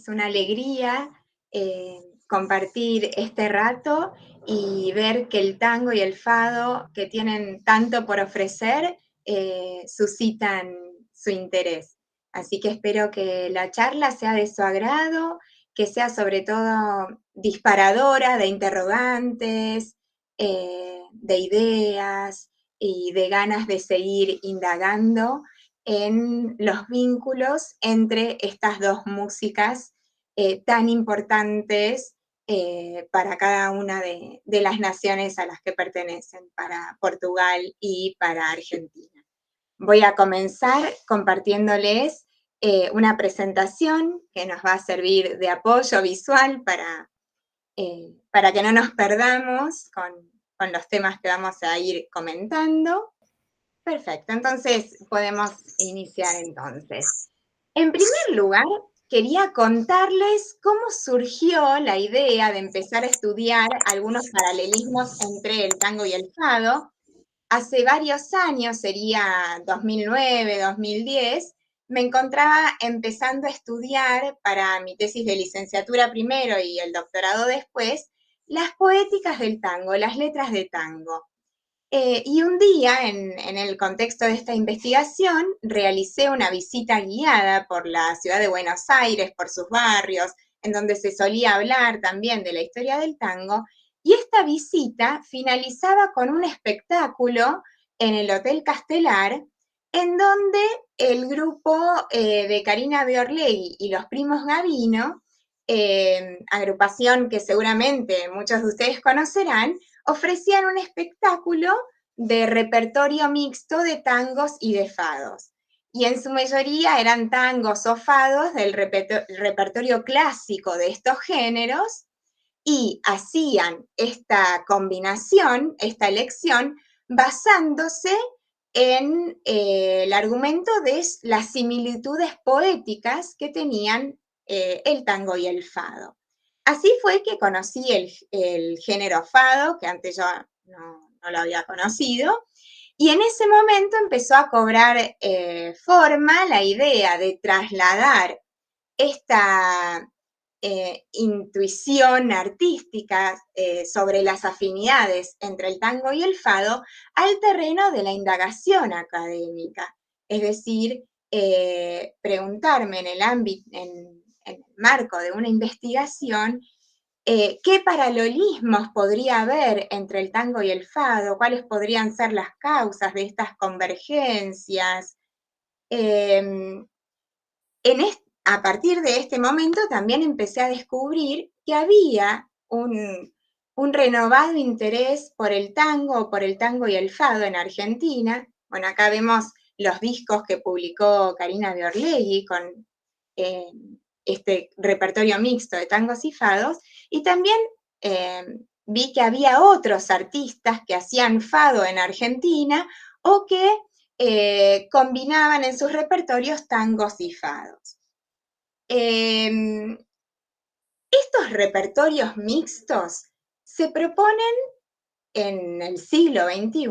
Es una alegría compartir este rato y ver que el tango y el fado, que tienen tanto por ofrecer, suscitan su interés. Así que espero que la charla sea de su agrado, que sea sobre todo disparadora de interrogantes, de ideas y de ganas de seguir indagando en los vínculos entre estas dos músicas tan importantes para cada una de las naciones a las que pertenecen, para Portugal y para Argentina. Voy a comenzar compartiéndoles una presentación que nos va a servir de apoyo visual para que no nos perdamos con los temas que vamos a ir comentando. Perfecto, entonces podemos iniciar entonces. En primer lugar, quería contarles cómo surgió la idea de empezar a estudiar algunos paralelismos entre el tango y el fado. Hace varios años, sería 2009, 2010, me encontraba empezando a estudiar para mi tesis de licenciatura primero y el doctorado después, las poéticas del tango, las letras de tango. Y un día, en el contexto de esta investigación, realicé una visita guiada por la ciudad de Buenos Aires, por sus barrios, en donde se solía hablar también de la historia del tango, y esta visita finalizaba con un espectáculo en el Hotel Castelar, en donde el grupo de Karina Biorlegui y los primos Gavino, agrupación que seguramente muchos de ustedes conocerán, ofrecían un espectáculo de repertorio mixto de tangos y de fados. Y en su mayoría eran tangos o fados del repertorio clásico de estos géneros, y hacían esta combinación, esta elección, basándose en el argumento de las similitudes poéticas que tenían el tango y el fado. Así fue que conocí el género fado, que antes yo no lo había conocido, y en ese momento empezó a cobrar forma la idea de trasladar esta intuición artística sobre las afinidades entre el tango y el fado al terreno de la indagación académica. Es decir, preguntarme en el ámbito, en el marco de una investigación, qué paralelismos podría haber entre el tango y el fado, cuáles podrían ser las causas de estas convergencias. A partir de este momento también empecé a descubrir que había un renovado interés por el tango y el fado en Argentina. Bueno, acá vemos los discos que publicó Karina Biorlegui con este repertorio mixto de tangos y fados, y también vi que había otros artistas que hacían fado en Argentina o que combinaban en sus repertorios tangos y fados. Estos repertorios mixtos se proponen en el siglo XXI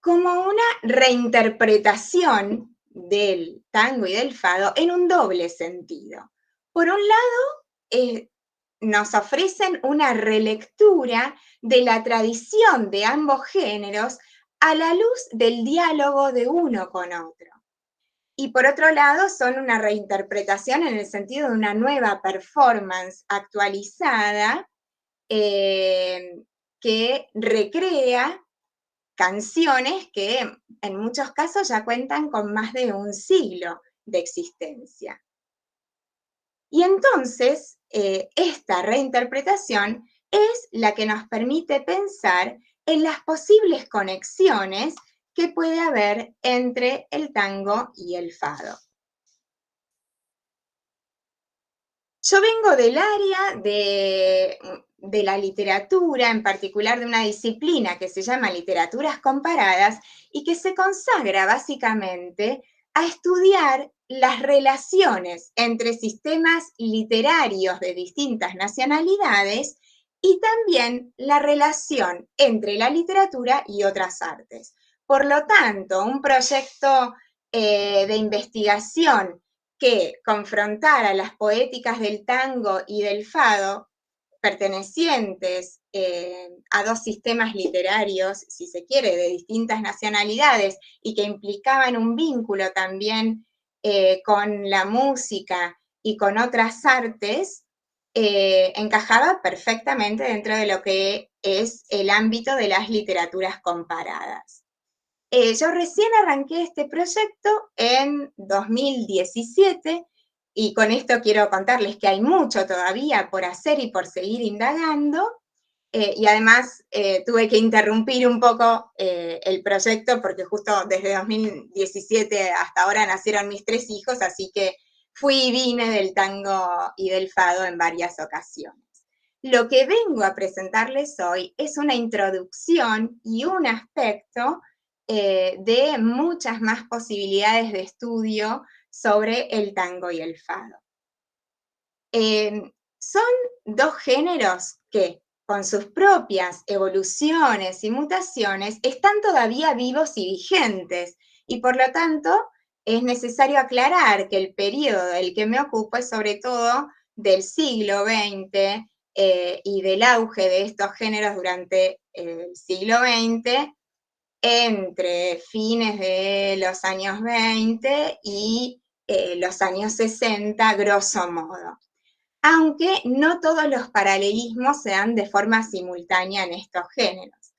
como una reinterpretación del tango y del fado en un doble sentido. Por un lado, nos ofrecen una relectura de la tradición de ambos géneros a la luz del diálogo de uno con otro. Y por otro lado, son una reinterpretación en el sentido de una nueva performance actualizada que recrea canciones que en muchos casos ya cuentan con más de un siglo de existencia. Y entonces, esta reinterpretación es la que nos permite pensar en las posibles conexiones que puede haber entre el tango y el fado. Yo vengo del área de la literatura, en particular de una disciplina que se llama literaturas comparadas y que se consagra básicamente a estudiar las relaciones entre sistemas literarios de distintas nacionalidades y también la relación entre la literatura y otras artes. Por lo tanto, un proyecto de investigación que confrontar a las poéticas del tango y del fado, pertenecientes a dos sistemas literarios, si se quiere, de distintas nacionalidades y que implicaban un vínculo también con la música y con otras artes, encajaba perfectamente dentro de lo que es el ámbito de las literaturas comparadas. Yo recién arranqué este proyecto en 2017 y con esto quiero contarles que hay mucho todavía por hacer y por seguir indagando. Y además tuve que interrumpir un poco el proyecto porque justo desde 2017 hasta ahora nacieron mis 3 hijos, así que fui y vine del tango y del fado en varias ocasiones. Lo que vengo a presentarles hoy es una introducción y un aspecto de muchas más posibilidades de estudio sobre el tango y el fado. Son dos géneros que, con sus propias evoluciones y mutaciones, están todavía vivos y vigentes, y por lo tanto es necesario aclarar que el periodo del que me ocupo es sobre todo del siglo XX y del auge de estos géneros durante el siglo XX, entre fines de los años 20 y los años 60, grosso modo. Aunque no todos los paralelismos se dan de forma simultánea en estos géneros.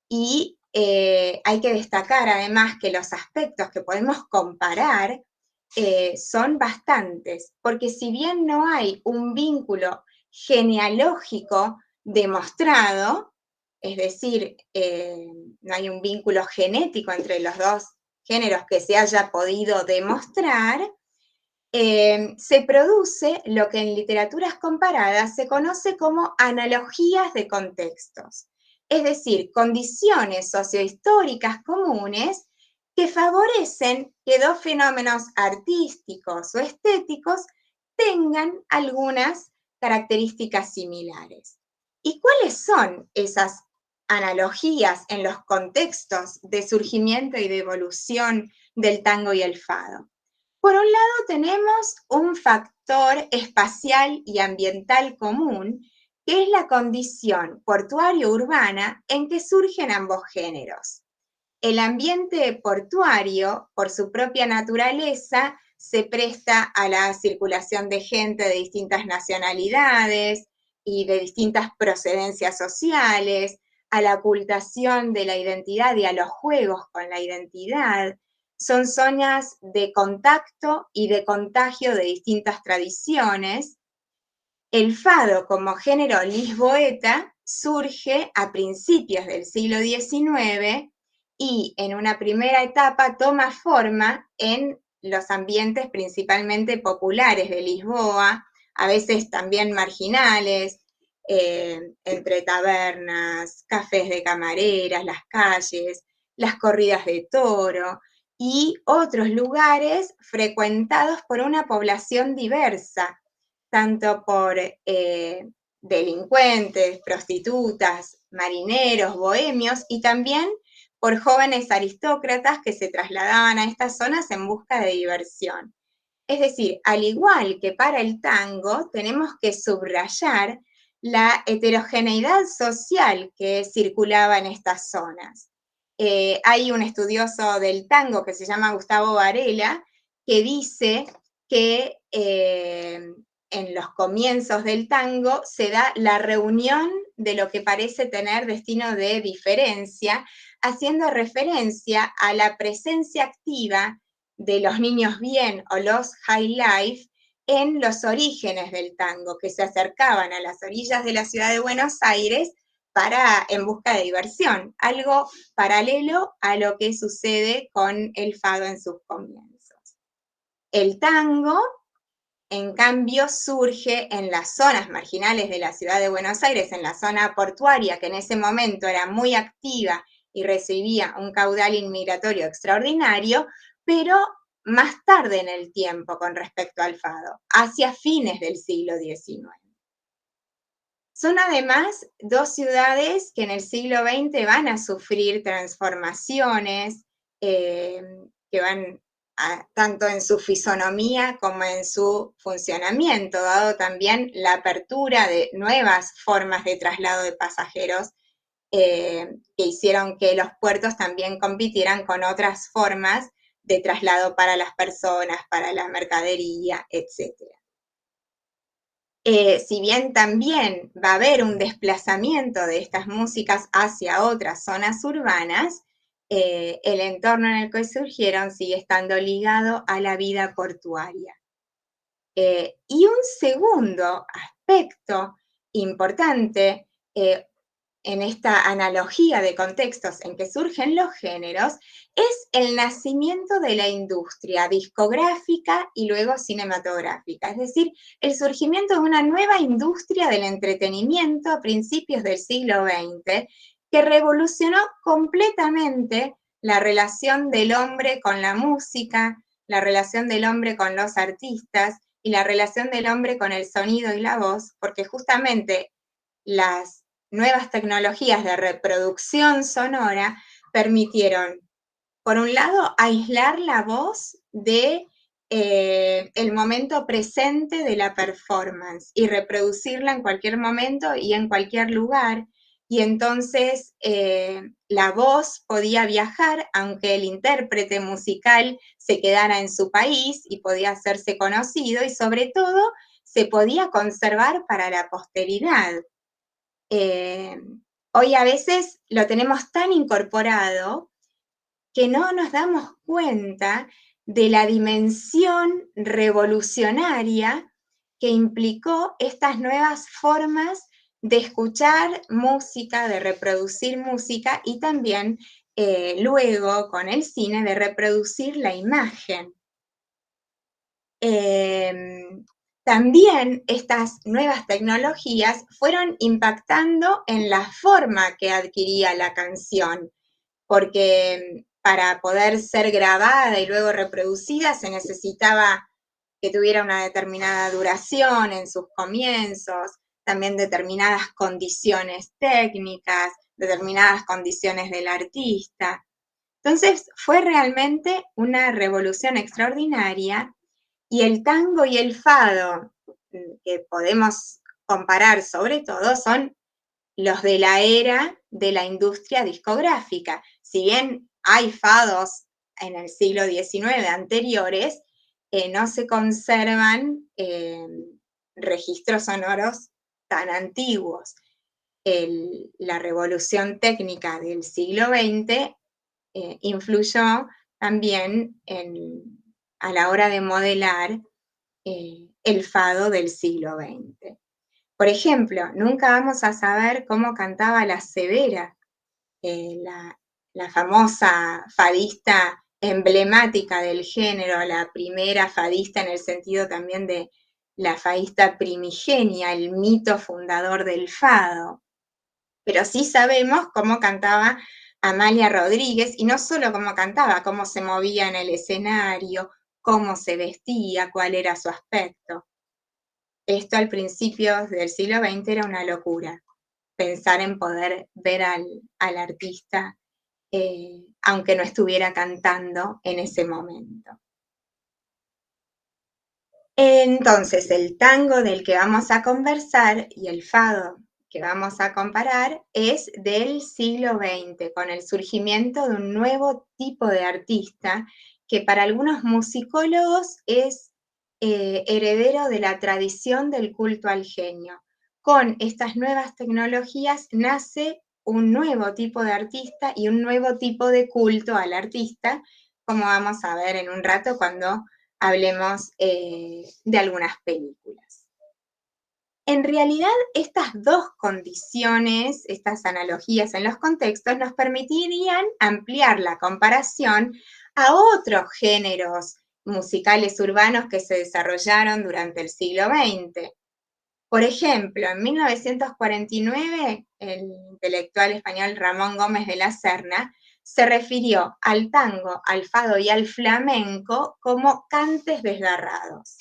Y hay que destacar además que los aspectos que podemos comparar son bastantes, porque si bien no hay un vínculo genealógico demostrado, es decir, no hay un vínculo genético entre los dos géneros que se haya podido demostrar, se produce lo que en literaturas comparadas se conoce como analogías de contextos, es decir, condiciones sociohistóricas comunes que favorecen que dos fenómenos artísticos o estéticos tengan algunas características similares. ¿Y cuáles son esas analogías en los contextos de surgimiento y de evolución del tango y el fado? Por un lado tenemos un factor espacial y ambiental común, que es la condición portuario-urbana en que surgen ambos géneros. El ambiente portuario, por su propia naturaleza, se presta a la circulación de gente de distintas nacionalidades y de distintas procedencias sociales, a la ocultación de la identidad y a los juegos con la identidad. Son zonas de contacto y de contagio de distintas tradiciones. El fado como género lisboeta surge a principios del siglo XIX y en una primera etapa toma forma en los ambientes principalmente populares de Lisboa, a veces también marginales, entre tabernas, cafés de camareras, las calles, las corridas de toro y otros lugares frecuentados por una población diversa, tanto por delincuentes, prostitutas, marineros, bohemios y también por jóvenes aristócratas que se trasladaban a estas zonas en busca de diversión. Es decir, al igual que para el tango, tenemos que subrayar la heterogeneidad social que circulaba en estas zonas. Hay un estudioso del tango que se llama Gustavo Varela, que dice que en los comienzos del tango se da la reunión de lo que parece tener destino de diferencia, haciendo referencia a la presencia activa de los niños bien o los high life en los orígenes del tango, que se acercaban a las orillas de la ciudad de Buenos Aires en busca de diversión, algo paralelo a lo que sucede con el fado en sus comienzos. El tango, en cambio, surge en las zonas marginales de la ciudad de Buenos Aires, en la zona portuaria, que en ese momento era muy activa y recibía un caudal inmigratorio extraordinario, pero más tarde en el tiempo con respecto al fado, hacia fines del siglo XIX. Son además dos ciudades que en el siglo XX van a sufrir transformaciones que van tanto en su fisonomía como en su funcionamiento, dado también la apertura de nuevas formas de traslado de pasajeros que hicieron que los puertos también compitieran con otras formas de traslado para las personas, para la mercadería, etc. Si bien también va a haber un desplazamiento de estas músicas hacia otras zonas urbanas, el entorno en el que surgieron sigue estando ligado a la vida portuaria. Y un segundo aspecto importante en esta analogía de contextos en que surgen los géneros es el nacimiento de la industria discográfica y luego cinematográfica, es decir, el surgimiento de una nueva industria del entretenimiento a principios del siglo XX que revolucionó completamente la relación del hombre con la música, la relación del hombre con los artistas y la relación del hombre con el sonido y la voz, porque justamente las nuevas tecnologías de reproducción sonora permitieron, por un lado, aislar la voz de el momento presente de la performance y reproducirla en cualquier momento y en cualquier lugar. Y entonces la voz podía viajar, aunque el intérprete musical se quedara en su país y podía hacerse conocido, y sobre todo se podía conservar para la posteridad. Hoy a veces lo tenemos tan incorporado que no nos damos cuenta de la dimensión revolucionaria que implicó estas nuevas formas de escuchar música, de reproducir música y también luego con el cine de reproducir la imagen. También estas nuevas tecnologías fueron impactando en la forma que adquiría la canción, porque para poder ser grabada y luego reproducida se necesitaba que tuviera una determinada duración en sus comienzos, también determinadas condiciones técnicas, determinadas condiciones del artista. Entonces fue realmente una revolución extraordinaria. Y el tango y el fado, que podemos comparar sobre todo, son los de la era de la industria discográfica. Si bien hay fados en el siglo XIX anteriores, no se conservan registros sonoros tan antiguos. La revolución técnica del siglo XX influyó también a la hora de modelar el fado del siglo XX. Por ejemplo, nunca vamos a saber cómo cantaba la Severa, la famosa fadista emblemática del género, la primera fadista en el sentido también de la fadista primigenia, el mito fundador del fado. Pero sí sabemos cómo cantaba Amalia Rodríguez, y no solo cómo cantaba, cómo se movía en el escenario, cómo se vestía, cuál era su aspecto. Esto al principio del siglo XX era una locura, pensar en poder ver al artista, aunque no estuviera cantando en ese momento. Entonces, el tango del que vamos a conversar y el fado que vamos a comparar es del siglo XX, con el surgimiento de un nuevo tipo de artista que para algunos musicólogos es heredero de la tradición del culto al genio. Con estas nuevas tecnologías nace un nuevo tipo de artista y un nuevo tipo de culto al artista, como vamos a ver en un rato cuando hablemos de algunas películas. En realidad, estas dos condiciones, estas analogías en los contextos, nos permitirían ampliar la comparación a otros géneros musicales urbanos que se desarrollaron durante el siglo XX. Por ejemplo, en 1949, el intelectual español Ramón Gómez de la Serna se refirió al tango, al fado y al flamenco como cantes desgarrados.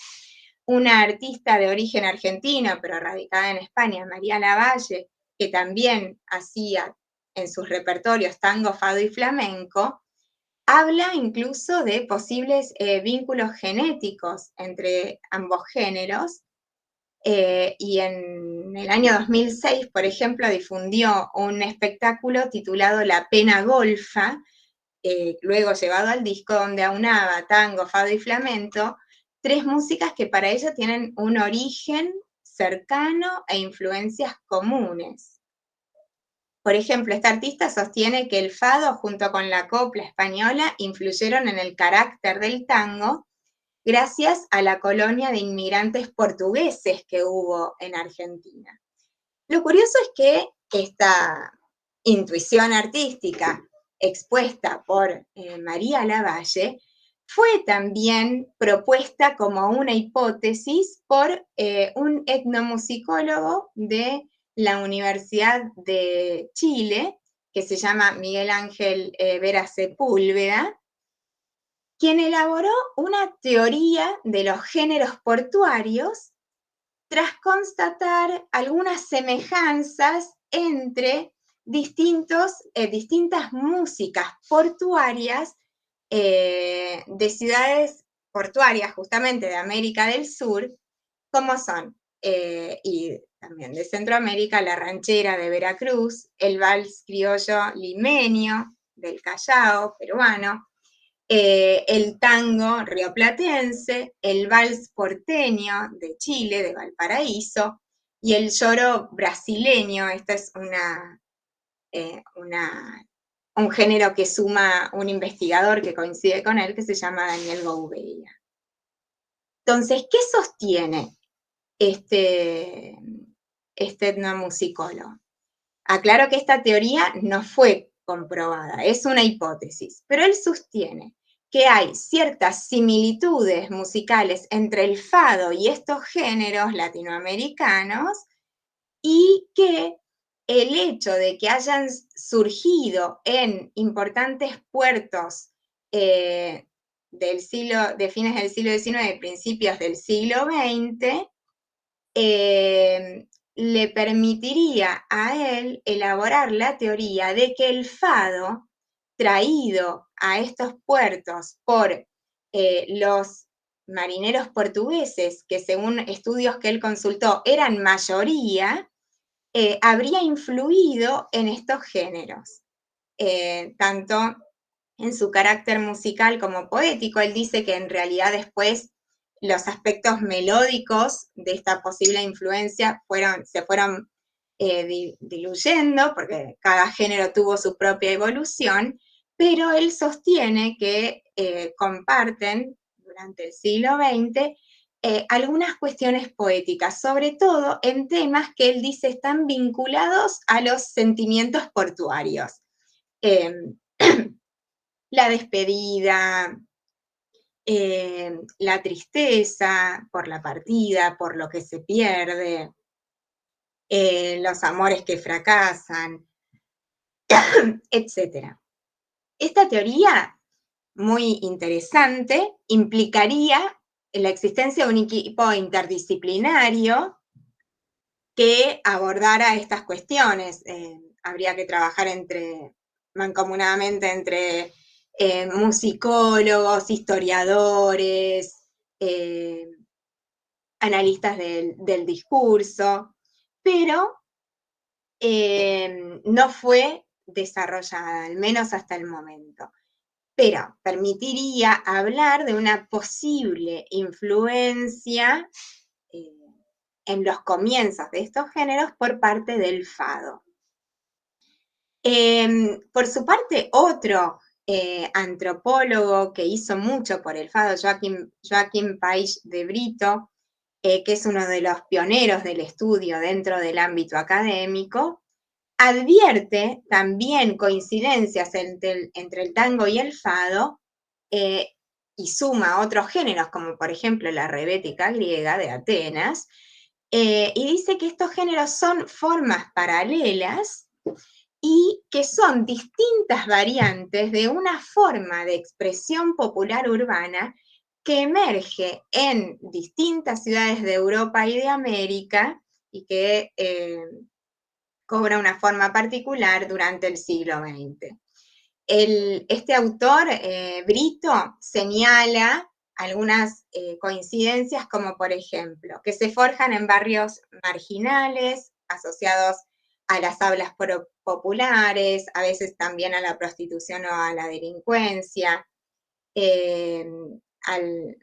Una artista de origen argentino, pero radicada en España, María Lavalle, que también hacía en sus repertorios tango, fado y flamenco, habla incluso de posibles vínculos genéticos entre ambos géneros, y en el año 2006, por ejemplo, difundió un espectáculo titulado La Pena Golfa, luego llevado al disco, donde aunaba tango, fado y flamenco, tres músicas que para ella tienen un origen cercano e influencias comunes. Por ejemplo, esta artista sostiene que el fado junto con la copla española influyeron en el carácter del tango gracias a la colonia de inmigrantes portugueses que hubo en Argentina. Lo curioso es que esta intuición artística expuesta por María Lavalle fue también propuesta como una hipótesis por un etnomusicólogo de la Universidad de Chile, que se llama Miguel Ángel Vera Sepúlveda, quien elaboró una teoría de los géneros portuarios tras constatar algunas semejanzas entre distintas músicas portuarias de ciudades portuarias justamente de América del Sur, como son, y también de Centroamérica, la ranchera de Veracruz, el vals criollo limeño del Callao, peruano, el tango rioplatense, el vals porteño de Chile, de Valparaíso, y el lloro brasileño. Esta es un género que suma un investigador que coincide con él, que se llama Daniel Gouveia. Entonces, ¿qué sostiene este etnomusicólogo? Aclaro que esta teoría no fue comprobada, es una hipótesis, pero él sostiene que hay ciertas similitudes musicales entre el fado y estos géneros latinoamericanos, y que el hecho de que hayan surgido en importantes puertos de fines del siglo XIX, principios del siglo XX, le permitiría a él elaborar la teoría de que el fado traído a estos puertos por los marineros portugueses, que según estudios que él consultó eran mayoría, habría influido en estos géneros, tanto en su carácter musical como poético. Él dice que en realidad después los aspectos melódicos de esta posible influencia se fueron diluyendo, porque cada género tuvo su propia evolución, pero él sostiene que comparten durante el siglo XX algunas cuestiones poéticas, sobre todo en temas que él dice están vinculados a los sentimientos portuarios. La despedida, la tristeza por la partida, por lo que se pierde, los amores que fracasan, etc. Esta teoría, muy interesante, implicaría la existencia de un equipo interdisciplinario que abordara estas cuestiones. Habría que trabajar mancomunadamente entre musicólogos, historiadores, analistas del discurso, pero no fue desarrollada, al menos hasta el momento. Pero permitiría hablar de una posible influencia en los comienzos de estos géneros por parte del fado. Por su parte, otro antropólogo que hizo mucho por el fado, Joaquim Paix de Brito, que es uno de los pioneros del estudio dentro del ámbito académico, advierte también coincidencias entre el tango y el fado, y suma otros géneros, como por ejemplo la rebética griega de Atenas, y dice que estos géneros son formas paralelas y que son distintas variantes de una forma de expresión popular urbana que emerge en distintas ciudades de Europa y de América, y que cobra una forma particular durante el siglo XX. Este autor, Brito, señala algunas coincidencias, como por ejemplo, que se forjan en barrios marginales, asociados a las hablas populares, a veces también a la prostitución o a la delincuencia, eh, al,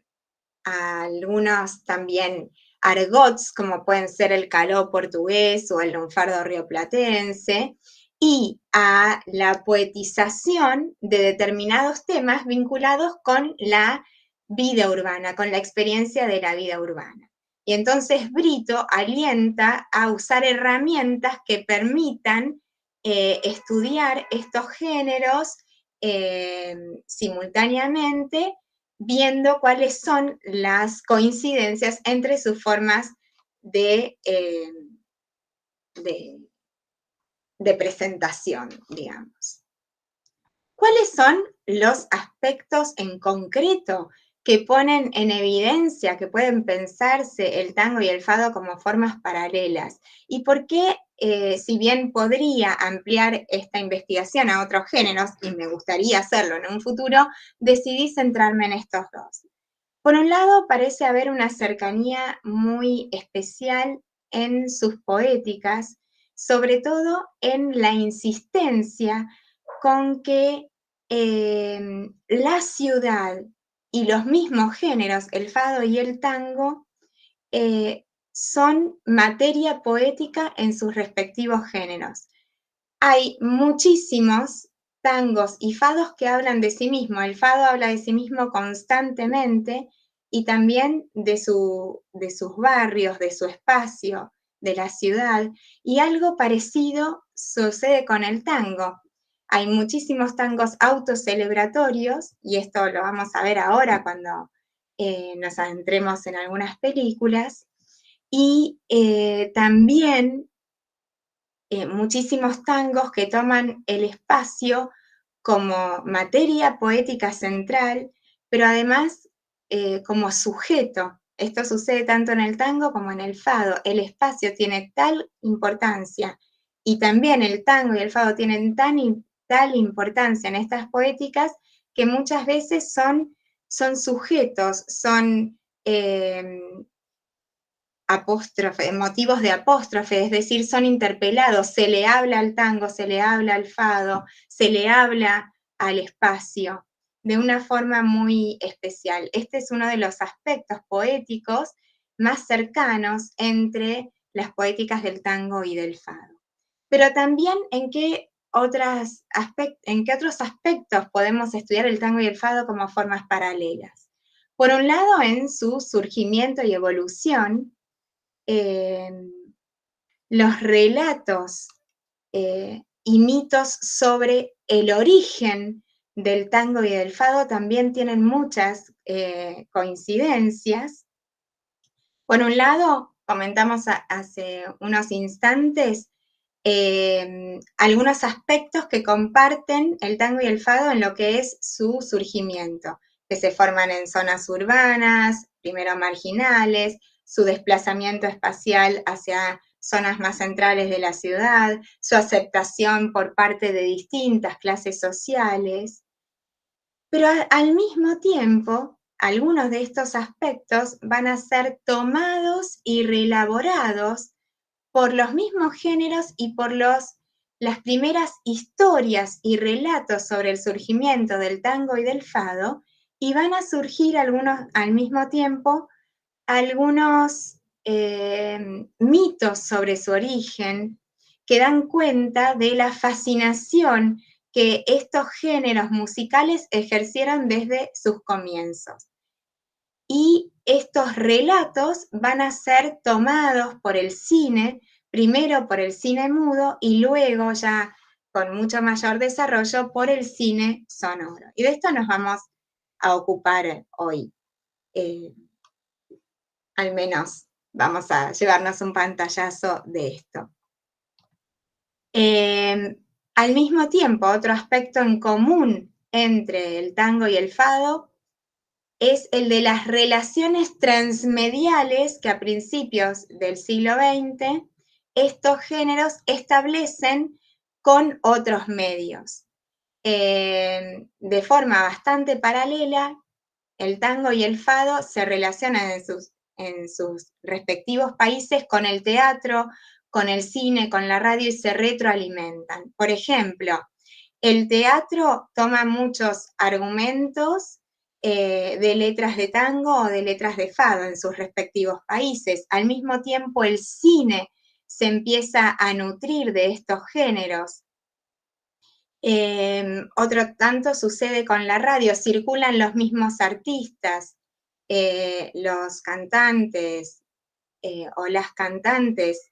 a algunos también argots, como pueden ser el caló portugués o el lunfardo rioplatense, y a la poetización de determinados temas vinculados con la vida urbana, con la experiencia de la vida urbana. Y entonces Brito alienta a usar herramientas que permitan estudiar estos géneros simultáneamente, viendo cuáles son las coincidencias entre sus formas de, de, de presentación, digamos. ¿Cuáles son los aspectos en concreto que ponen en evidencia que pueden pensarse el tango y el fado como formas paralelas? ¿Y por qué, si bien podría ampliar esta investigación a otros géneros, y me gustaría hacerlo en un futuro, decidí centrarme en estos dos? Por un lado, parece haber una cercanía muy especial en sus poéticas, sobre todo en la insistencia con que la ciudad y los mismos géneros, el fado y el tango, son materia poética en sus respectivos géneros. Hay muchísimos tangos y fados que hablan de sí mismo. El fado habla de sí mismo constantemente y también de sus barrios, de su espacio, de la ciudad. Y algo parecido sucede con el tango. Hay muchísimos tangos autocelebratorios, y esto lo vamos a ver ahora cuando nos adentremos en algunas películas, y también muchísimos tangos que toman el espacio como materia poética central, pero además como sujeto. Esto sucede tanto en el tango como en el fado. El espacio tiene tal importancia, y también el tango y el fado tienen tal importancia en estas poéticas, que muchas veces son sujetos, son apóstrofe, motivos de apóstrofe, es decir, son interpelados, se le habla al tango, se le habla al fado, se le habla al espacio de una forma muy especial. Este es uno de los aspectos poéticos más cercanos entre las poéticas del tango y del fado. Pero también en qué otros aspectos podemos estudiar el tango y el fado como formas paralelas. Por un lado, en su surgimiento y evolución, los relatos y mitos sobre el origen del tango y del fado también tienen muchas coincidencias. Por un lado, comentamos hace unos instantes algunos aspectos que comparten el tango y el fado en lo que es su surgimiento, que se forman en zonas urbanas, primero marginales, su desplazamiento espacial hacia zonas más centrales de la ciudad, su aceptación por parte de distintas clases sociales, pero al mismo tiempo, algunos de estos aspectos van a ser tomados y reelaborados por los mismos géneros y por las primeras historias y relatos sobre el surgimiento del tango y del fado, y van a surgir al mismo tiempo algunos mitos sobre su origen, que dan cuenta de la fascinación que estos géneros musicales ejercieron desde sus comienzos. Y estos relatos van a ser tomados por el cine, primero por el cine mudo y luego, ya con mucho mayor desarrollo, por el cine sonoro. Y de esto nos vamos a ocupar hoy. Al menos vamos a llevarnos un pantallazo de esto. Al mismo tiempo, otro aspecto en común entre el tango y el fado es el de las relaciones transmediales que a principios del siglo XX estos géneros establecen con otros medios. de forma bastante paralela, el tango y el fado se relacionan en sus respectivos países con el teatro, con el cine, con la radio y se retroalimentan. Por ejemplo, el teatro toma muchos argumentos de letras de tango o de letras de fado en sus respectivos países. Al mismo tiempo, el cine se empieza a nutrir de estos géneros. Otro tanto sucede con la radio, circulan los mismos artistas, los cantantes o las cantantes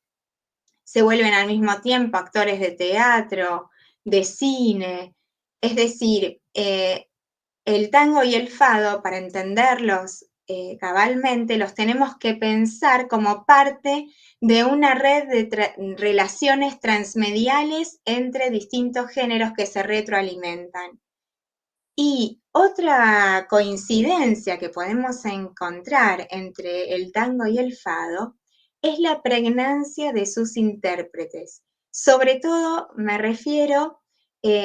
se vuelven al mismo tiempo actores de teatro, de cine, es decir, el tango y el fado, para entenderlos cabalmente, los tenemos que pensar como parte de una red de relaciones transmediales entre distintos géneros que se retroalimentan. Y otra coincidencia que podemos encontrar entre el tango y el fado es la pregnancia de sus intérpretes. Sobre todo me refiero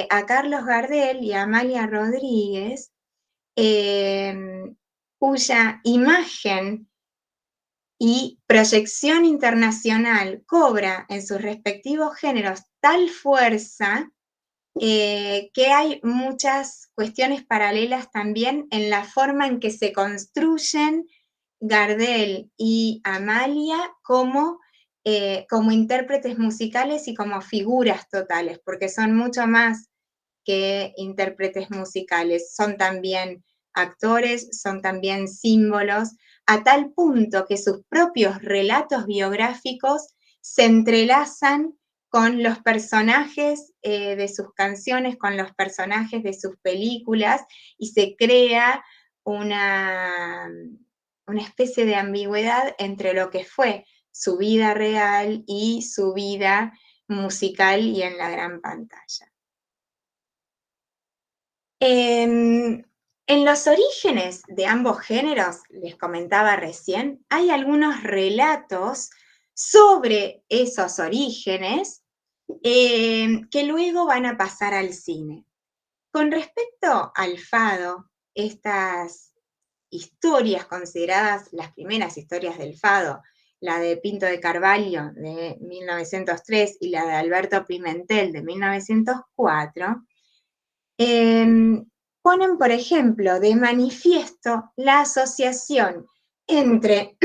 a Carlos Gardel y a Amalia Rodríguez, cuya imagen y proyección internacional cobra en sus respectivos géneros tal fuerza que hay muchas cuestiones paralelas también en la forma en que se construyen Gardel y Amalia como intérpretes musicales y como figuras totales, porque son mucho más que intérpretes musicales, son también actores, son también símbolos, a tal punto que sus propios relatos biográficos se entrelazan con los personajes de sus canciones, con los personajes de sus películas, y se crea una especie de ambigüedad entre lo que fue su vida real y su vida musical y en la gran pantalla. En los orígenes de ambos géneros, les comentaba recién, hay algunos relatos sobre esos orígenes que luego van a pasar al cine. Con respecto al fado, estas historias consideradas las primeras historias del fado, la de Pinto de Carvalho de 1903 y la de Alberto Pimentel de 1904, ponen, por ejemplo, de manifiesto la asociación entre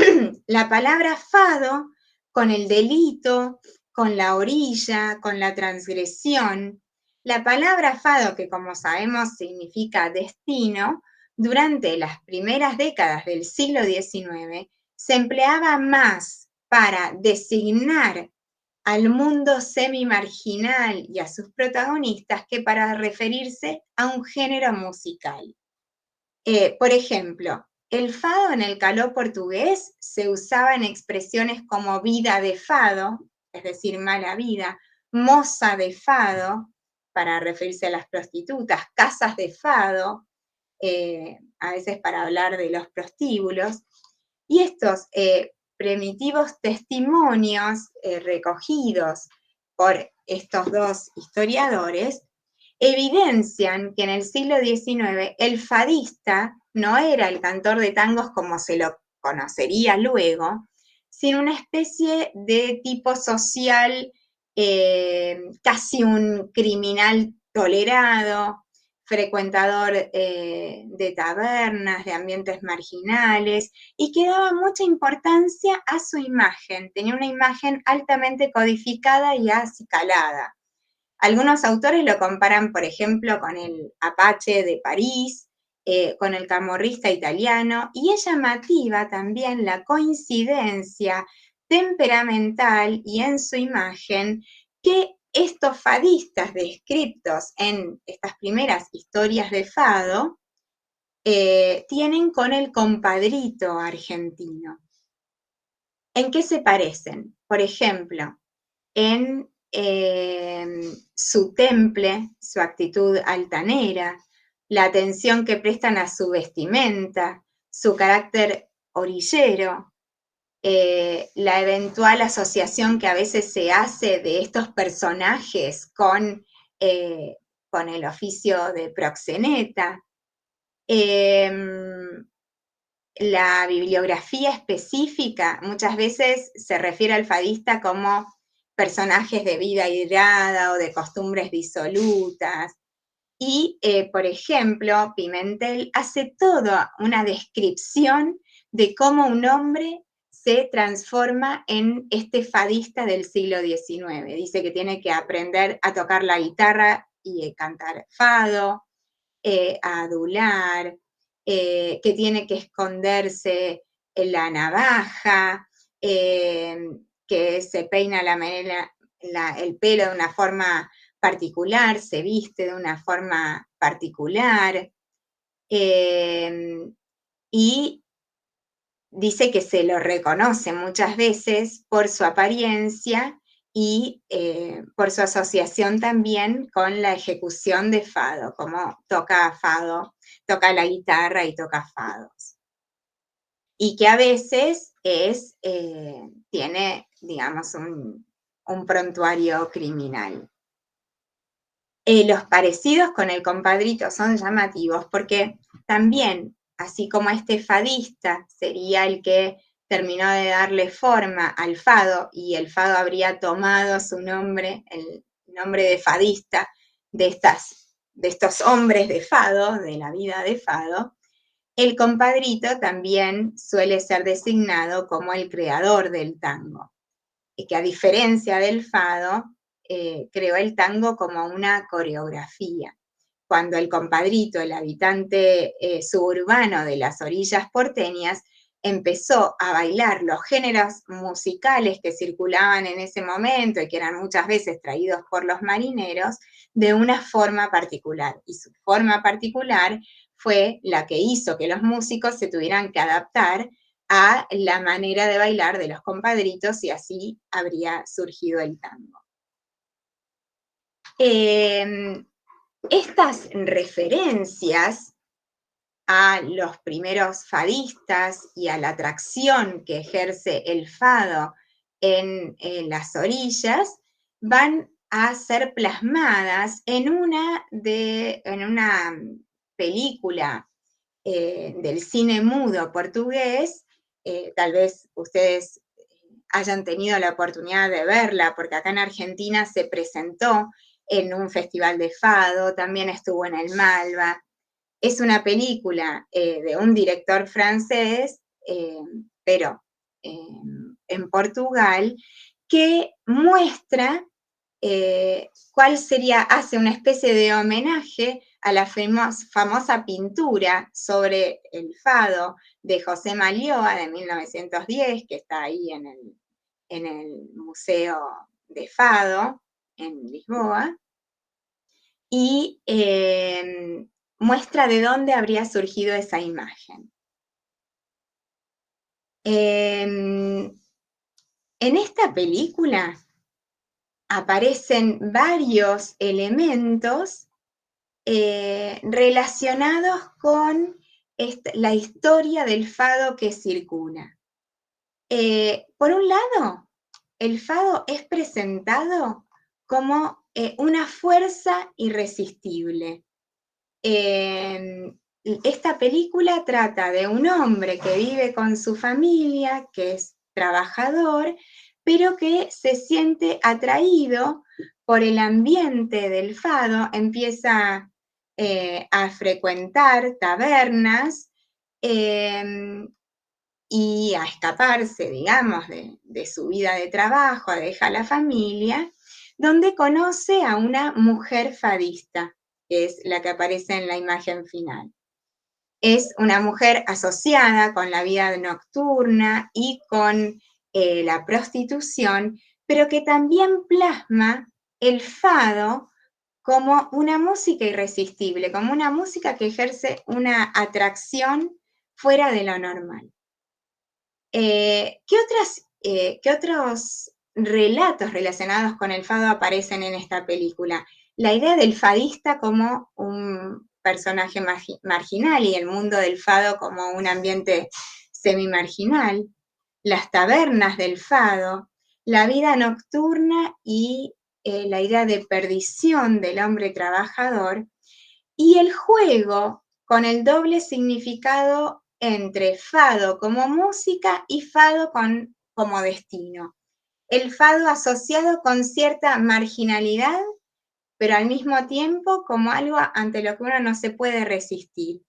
la palabra fado con el delito, con la orilla, con la transgresión. La palabra fado, que como sabemos significa destino, durante las primeras décadas del siglo XIX se empleaba más para designar al mundo semi-marginal y a sus protagonistas que para referirse a un género musical. Por ejemplo, el fado en el caló portugués se usaba en expresiones como vida de fado, es decir, mala vida, moza de fado, para referirse a las prostitutas, casas de fado, a veces para hablar de los prostíbulos. Y estos primitivos testimonios recogidos por estos dos historiadores evidencian que en el siglo XIX el fadista no era el cantor de tangos como se lo conocería luego, sino una especie de tipo social, casi un criminal tolerado, frecuentador de tabernas, de ambientes marginales, y que daba mucha importancia a su imagen. Tenía una imagen altamente codificada y acicalada. Algunos autores lo comparan, por ejemplo, con el Apache de París, con el camorrista italiano, y es llamativa también la coincidencia temperamental y en su imagen que estos fadistas descritos en estas primeras historias de fado tienen con el compadrito argentino. ¿En qué se parecen? Por ejemplo, en su temple, su actitud altanera, la atención que prestan a su vestimenta, su carácter orillero, la eventual asociación que a veces se hace de estos personajes con con el oficio de proxeneta. La bibliografía específica muchas veces se refiere al fadista como personajes de vida airada o de costumbres disolutas. Y, por ejemplo, Pimentel hace toda una descripción de cómo un hombre se transforma en este fadista del siglo XIX. Dice que tiene que aprender a tocar la guitarra y cantar fado, a adular, que tiene que esconderse en la navaja, que se peina el pelo de una forma particular, se viste de una forma particular, y dice que se lo reconoce muchas veces por su apariencia y por su asociación también con la ejecución de fado, como toca fado, toca la guitarra y toca fados. Y que a veces tiene, digamos, un prontuario criminal. Los parecidos con el compadrito son llamativos porque también, así como este fadista sería el que terminó de darle forma al fado y el fado habría tomado su nombre, el nombre de fadista de estos hombres de fado, de la vida de fado, el compadrito también suele ser designado como el creador del tango, y que a diferencia del fado, creó el tango como una coreografía. Cuando el compadrito, el habitante suburbano de las orillas porteñas, empezó a bailar los géneros musicales que circulaban en ese momento y que eran muchas veces traídos por los marineros, de una forma particular. Y su forma particular fue la que hizo que los músicos se tuvieran que adaptar a la manera de bailar de los compadritos y así habría surgido el tango. Estas referencias a los primeros fadistas y a la atracción que ejerce el fado en las orillas van a ser plasmadas en una película del cine mudo portugués. Tal vez ustedes hayan tenido la oportunidad de verla, porque acá en Argentina se presentó en un festival de fado, también estuvo en el Malva. Es una película de un director francés, pero en Portugal, que muestra cuál sería, hace una especie de homenaje a la famosa pintura sobre el fado de José Malioa de 1910, que está ahí en el Museo de Fado, en Lisboa, y muestra de dónde habría surgido esa imagen. En esta película aparecen varios elementos relacionados con la historia del fado que circula. Por un lado, el fado es presentado como una fuerza irresistible. Esta película trata de un hombre que vive con su familia, que es trabajador, pero que se siente atraído por el ambiente del fado, empieza a frecuentar tabernas y a escaparse, digamos, de su vida de trabajo, deja la familia, donde conoce a una mujer fadista, que es la que aparece en la imagen final. Es una mujer asociada con la vida nocturna y con la prostitución, pero que también plasma el fado como una música irresistible, como una música que ejerce una atracción fuera de lo normal. ¿Qué otros relatos relacionados con el fado aparecen en esta película? La idea del fadista como un personaje marginal y el mundo del fado como un ambiente semi-marginal, las tabernas del fado, la vida nocturna y la idea de perdición del hombre trabajador, y el juego con el doble significado entre fado como música y fado como destino. El fado asociado con cierta marginalidad, pero al mismo tiempo como algo ante lo que uno no se puede resistir.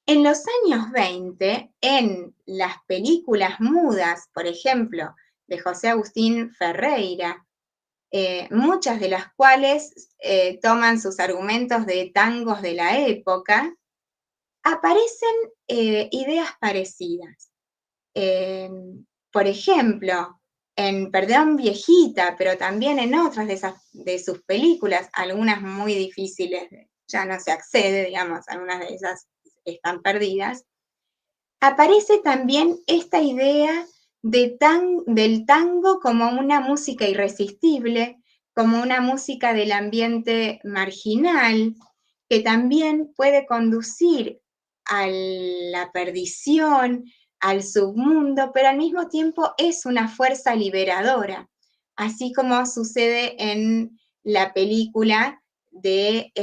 En los años 20, en las películas mudas, por ejemplo, de José Agustín Ferreira, muchas de las cuales toman sus argumentos de tangos de la época, aparecen ideas parecidas. Por ejemplo, en Perdón Viejita, pero también en otras de sus películas, algunas muy difíciles, ya no se accede, digamos, algunas de esas están perdidas, aparece también esta idea del tango como una música irresistible, como una música del ambiente marginal, que también puede conducir a la perdición, al submundo, pero al mismo tiempo es una fuerza liberadora, así como sucede en la película de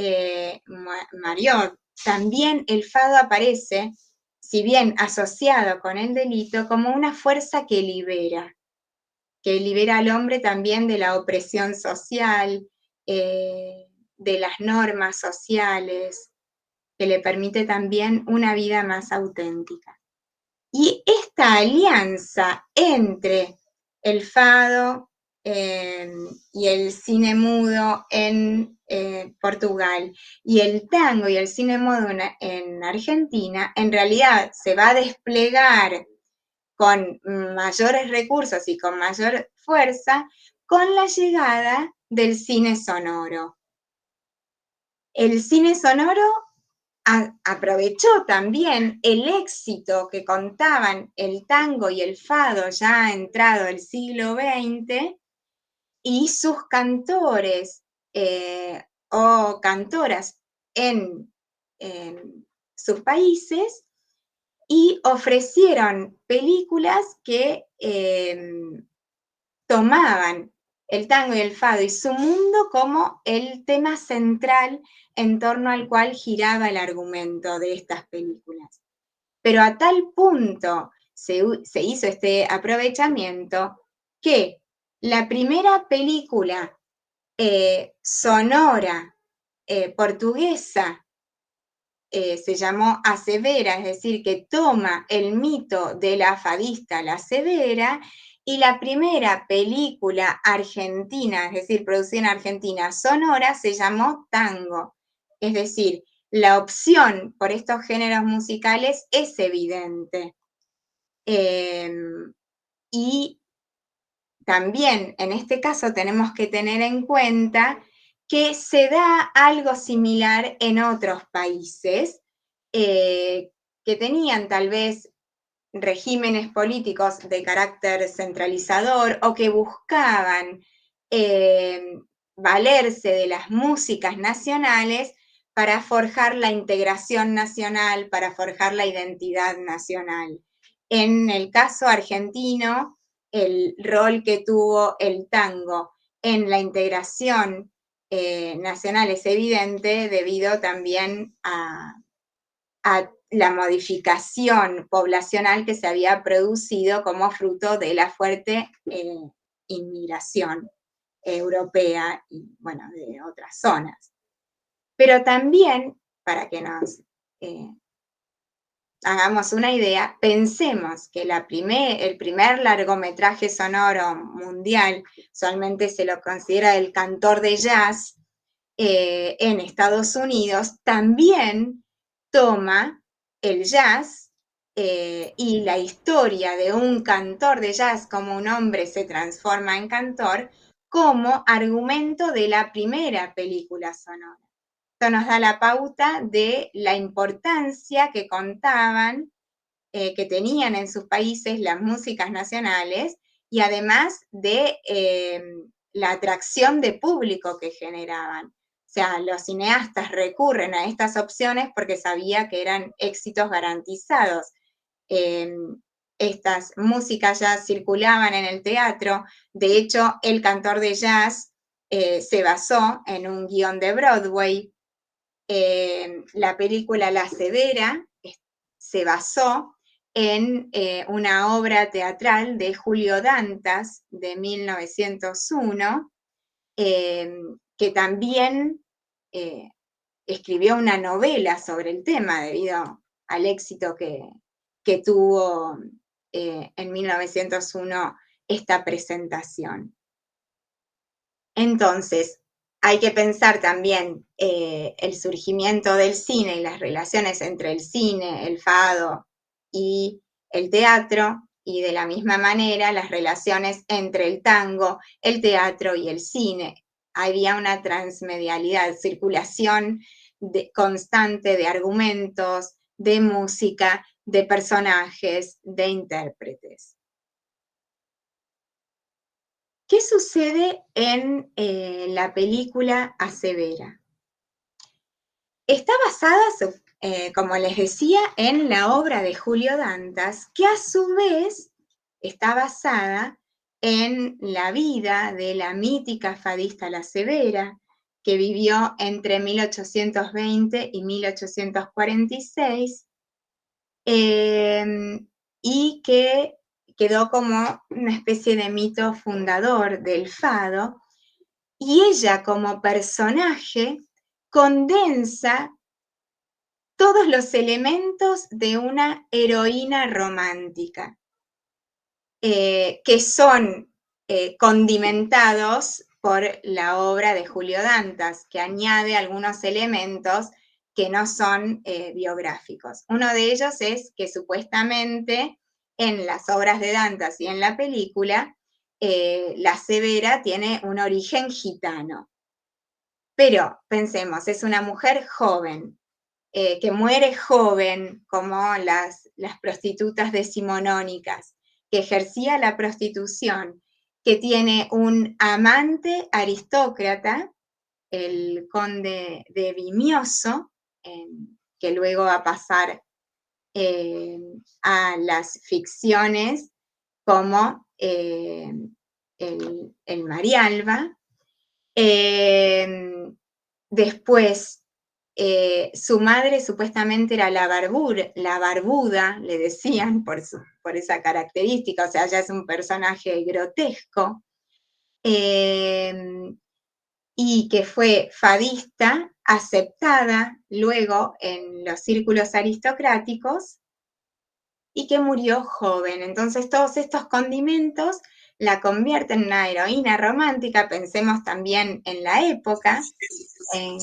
Mariot. También el fado aparece, si bien asociado con el delito, como una fuerza que libera al hombre también de la opresión social, de las normas sociales, que le permite también una vida más auténtica. Y esta alianza entre el fado y el cine mudo en Portugal y el tango y el cine mudo en Argentina, en realidad se va a desplegar con mayores recursos y con mayor fuerza con la llegada del cine sonoro. El cine sonoro aprovechó también el éxito que contaban el tango y el fado ya entrado el siglo XX y sus cantores o cantoras en sus países, y ofrecieron películas que tomaban el tango y el fado y su mundo como el tema central en torno al cual giraba el argumento de estas películas. Pero a tal punto se hizo este aprovechamiento que la primera película sonora portuguesa se llamó A Severa, es decir, que toma el mito de la fadista La Severa, y la primera película argentina, es decir, producida en Argentina sonora, se llamó Tango. Es decir, la opción por estos géneros musicales es evidente. Y también en este caso tenemos que tener en cuenta que se da algo similar en otros países que tenían tal vez regímenes políticos de carácter centralizador o que buscaban valerse de las músicas nacionales para forjar la integración nacional, para forjar la identidad nacional. En el caso argentino, el rol que tuvo el tango en la integración nacional es evidente debido también a la modificación poblacional que se había producido como fruto de la fuerte inmigración europea y, bueno, de otras zonas. Pero también, para que nos hagamos una idea, pensemos que el primer largometraje sonoro mundial, usualmente se lo considera el cantor de jazz, en Estados Unidos, también toma el jazz y la historia de un cantor de jazz, como un hombre se transforma en cantor, como argumento de la primera película sonora. Esto nos da la pauta de la importancia que contaban, que tenían en sus países las músicas nacionales y además de la atracción de público que generaban. O sea, los cineastas recurren a estas opciones porque sabía que eran éxitos garantizados. Estas músicas ya circulaban en el teatro. De hecho, el cantor de jazz se basó en un guión de Broadway. La película La Severa se basó en una obra teatral de Julio Dantas de 1901, que también escribió una novela sobre el tema debido al éxito que tuvo en 1901 esta presentación. Entonces, hay que pensar también el surgimiento del cine y las relaciones entre el cine, el fado y el teatro, y de la misma manera las relaciones entre el tango, el teatro y el cine. Había una transmedialidad, circulación constante de argumentos, de música, de personajes, de intérpretes. ¿Qué sucede en la película A Severa? Está basada, como les decía, en la obra de Julio Dantas, que a su vez está basada en la vida de la mítica fadista La Severa, que vivió entre 1820 y 1846, y que quedó como una especie de mito fundador del fado, y ella como personaje condensa todos los elementos de una heroína romántica, que son condimentados por la obra de Julio Dantas, que añade algunos elementos que no son biográficos. Uno de ellos es que supuestamente en las obras de Dantas y en la película, la Severa tiene un origen gitano. Pero pensemos, es una mujer joven, que muere joven, como las prostitutas decimonónicas, que ejercía la prostitución, que tiene un amante aristócrata, el conde de Vimioso, que luego va a pasar a las ficciones como el Marialba. Después, su madre supuestamente era la barbuda, le decían por esa característica, o sea, ya es un personaje grotesco, y que fue fadista, aceptada luego en los círculos aristocráticos, y que murió joven. Entonces todos estos condimentos la convierten en una heroína romántica. Pensemos también en la época en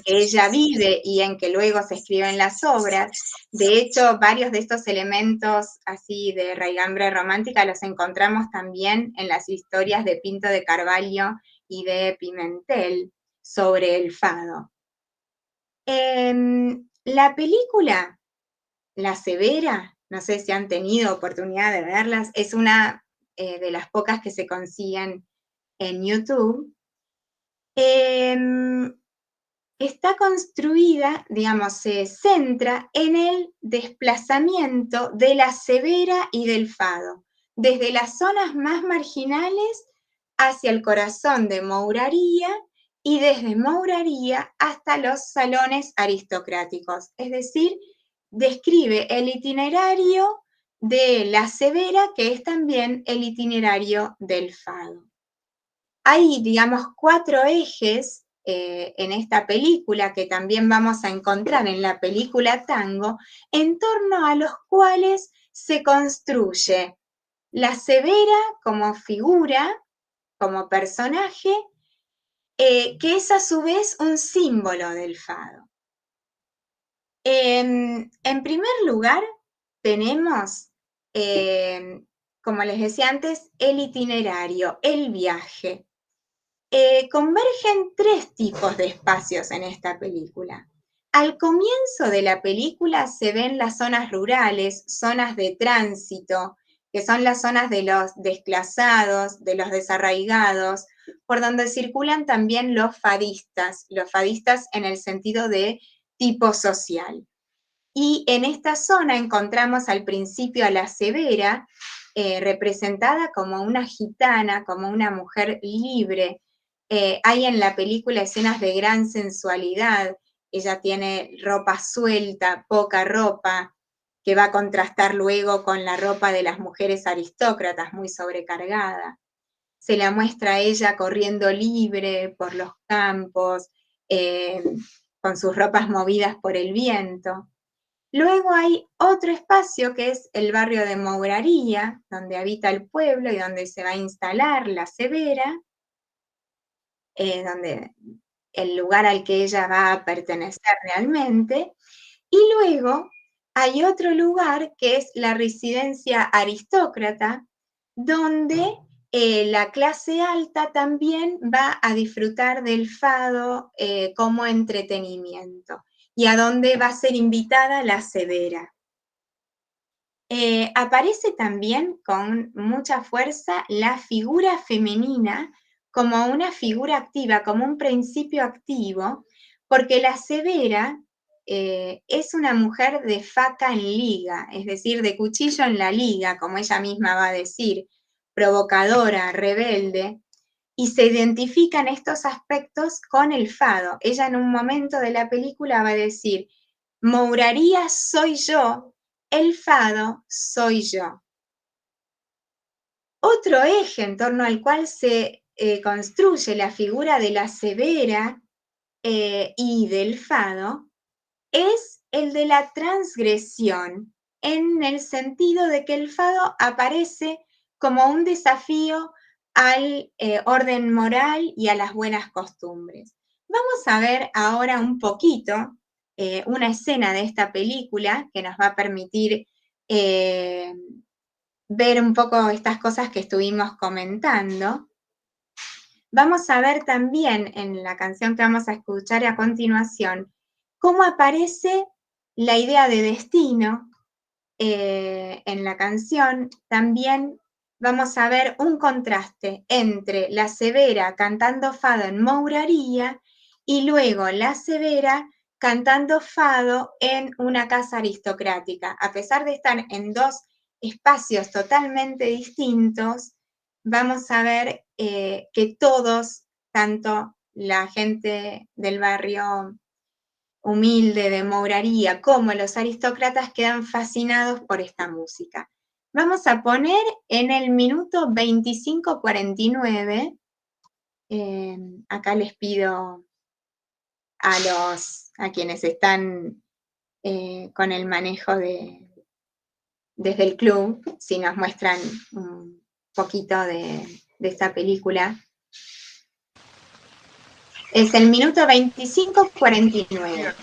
que ella vive y en que luego se escriben las obras. De hecho, varios de estos elementos así de raigambre romántica los encontramos también en las historias de Pinto de Carvalho y de Pimentel sobre el fado. La película La Severa, no sé si han tenido oportunidad de verlas, es una de las pocas que se consiguen en YouTube. Está construida, digamos, se centra en el desplazamiento de la Severa y del fado, desde las zonas más marginales hacia el corazón de Mouraría y desde Mouraría hasta los salones aristocráticos. Es decir, describe el itinerario de la Severa, que es también el itinerario del fado. Hay, digamos, 4 ejes en esta película, que también vamos a encontrar en la película Tango, en torno a los cuales se construye la Severa como figura, como personaje, que es a su vez un símbolo del fado. En primer lugar, tenemos, como les decía antes, el itinerario, el viaje. Convergen 3 tipos de espacios en esta película. Al comienzo de la película se ven las zonas rurales, zonas de tránsito, que son las zonas de los desplazados, de los desarraigados, por donde circulan también los fadistas en el sentido de tipo social. Y en esta zona encontramos al principio a la Severa, representada como una gitana, como una mujer libre, Hay en la película escenas de gran sensualidad. Ella tiene ropa suelta, poca ropa, que va a contrastar luego con la ropa de las mujeres aristócratas, muy sobrecargada. Se la muestra a ella corriendo libre por los campos, con sus ropas movidas por el viento. Luego hay otro espacio que es el barrio de Mouraría, donde habita el pueblo y donde se va a instalar la Severa, donde el lugar al que ella va a pertenecer realmente. Y luego hay otro lugar que es la residencia aristócrata, donde la clase alta también va a disfrutar del fado como entretenimiento y a donde va a ser invitada la Severa. Aparece también con mucha fuerza la figura femenina como una figura activa, como un principio activo, porque la Severa es una mujer de faca en liga, es decir, de cuchillo en la liga, como ella misma va a decir, provocadora, rebelde, y se identifican estos aspectos con el fado. Ella en un momento de la película va a decir, Mouraría soy yo, el fado soy yo. Otro eje en torno al cual se construye la figura de la Severa y del fado es el de la transgresión, en el sentido de que el fado aparece como un desafío al orden moral y a las buenas costumbres. Vamos a ver ahora un poquito una escena de esta película que nos va a permitir ver un poco estas cosas que estuvimos comentando. Vamos a ver también en la canción que vamos a escuchar a continuación cómo aparece la idea de destino en la canción. También vamos a ver un contraste entre la Severa cantando fado en Mouraría y luego la Severa cantando fado en una casa aristocrática. A pesar de estar en dos espacios totalmente distintos, vamos a ver que todos, tanto la gente del barrio humilde de Mouraría como los aristócratas, quedan fascinados por esta música. Vamos a poner en el minuto 25:49, acá les pido a quienes están con el manejo desde el club, si nos muestran un poquito de esta película. Es el minuto 25:49.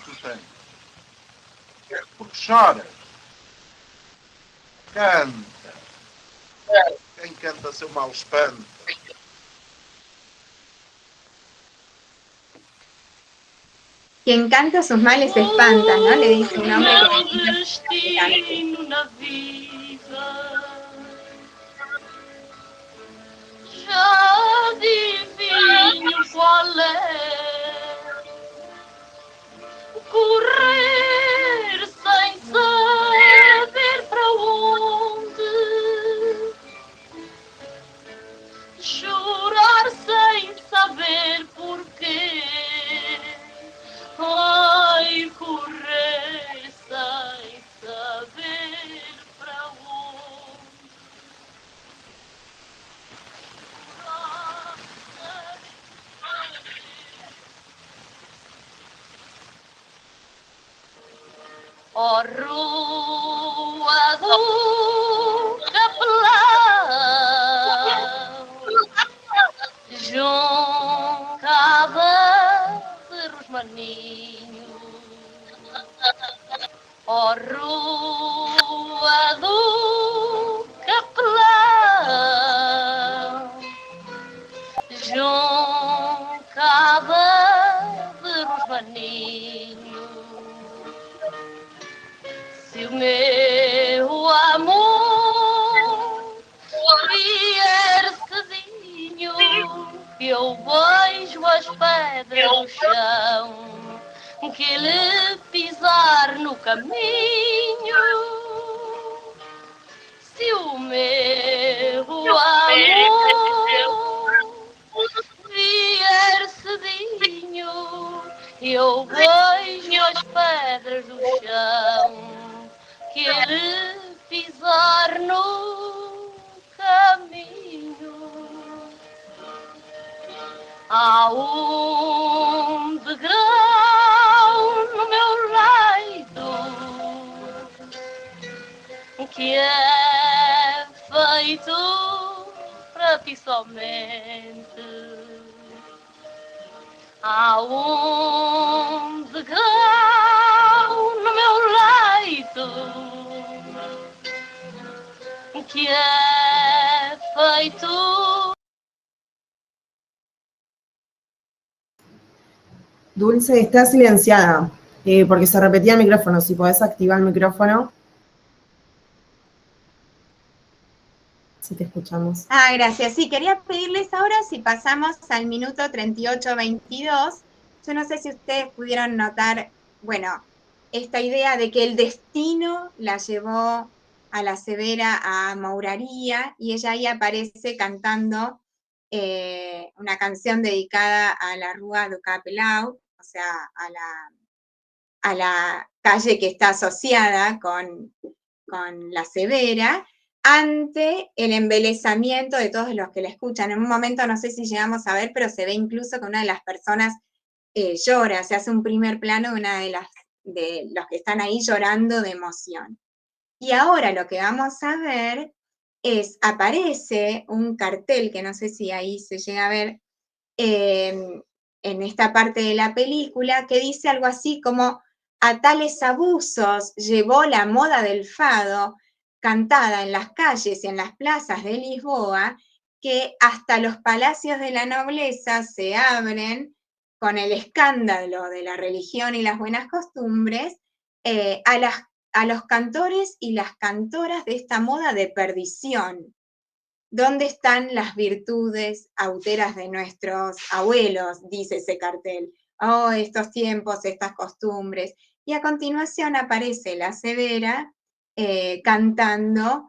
Porque choras. Canta. Quem canta seu mal espanta. Quien canta sus males espanta, ¿no? Le dice un hombre que destino na vida. Já adivinho qual é. Correr sem saber para onde. Chorar sem saber porquê. Ai, correr sem saber para onde. Oh, rua do Capelão, juncada de rosmaninho. Oh, rua do Capelão, juncada de rosmaninho. Se o meu amor vier cedinho, eu beijo as pedras do chão que ele pisar no caminho. Se o meu amor vier caminho, eu vejo as pedras do chão que ele pisar no caminho. Há um degrau no meu leito que é feito para ti somente. Há um degrau no meu leito que é feito. Dulce, está silenciada, porque se repetía el micrófono. Si podés activar el micrófono. Si te escuchamos. Ah, gracias. Sí, quería pedirles ahora si pasamos al minuto 38:22. Yo no sé si ustedes pudieron notar, bueno, esta idea de que el destino la llevó a la Severa a Mouraría, y ella ahí aparece cantando una canción dedicada a la Rua do Capelau, o sea, a la calle que está asociada con la Severa, ante el embelesamiento de todos los que la escuchan. En un momento, no sé si llegamos a ver, pero se ve incluso que una de las personas llora, se hace un primer plano de una de los que están ahí llorando de emoción. Y ahora lo que vamos a ver es, aparece un cartel, que no sé si ahí se llega a ver, en esta parte de la película, que dice algo así como: a tales abusos llevó la moda del fado, cantada en las calles y en las plazas de Lisboa, que hasta los palacios de la nobleza se abren con el escándalo de la religión y las buenas costumbres, a los cantores y las cantoras de esta moda de perdición. ¿Dónde están las virtudes auteras de nuestros abuelos?, dice ese cartel. Oh, estos tiempos, estas costumbres. Y a continuación aparece la Severa cantando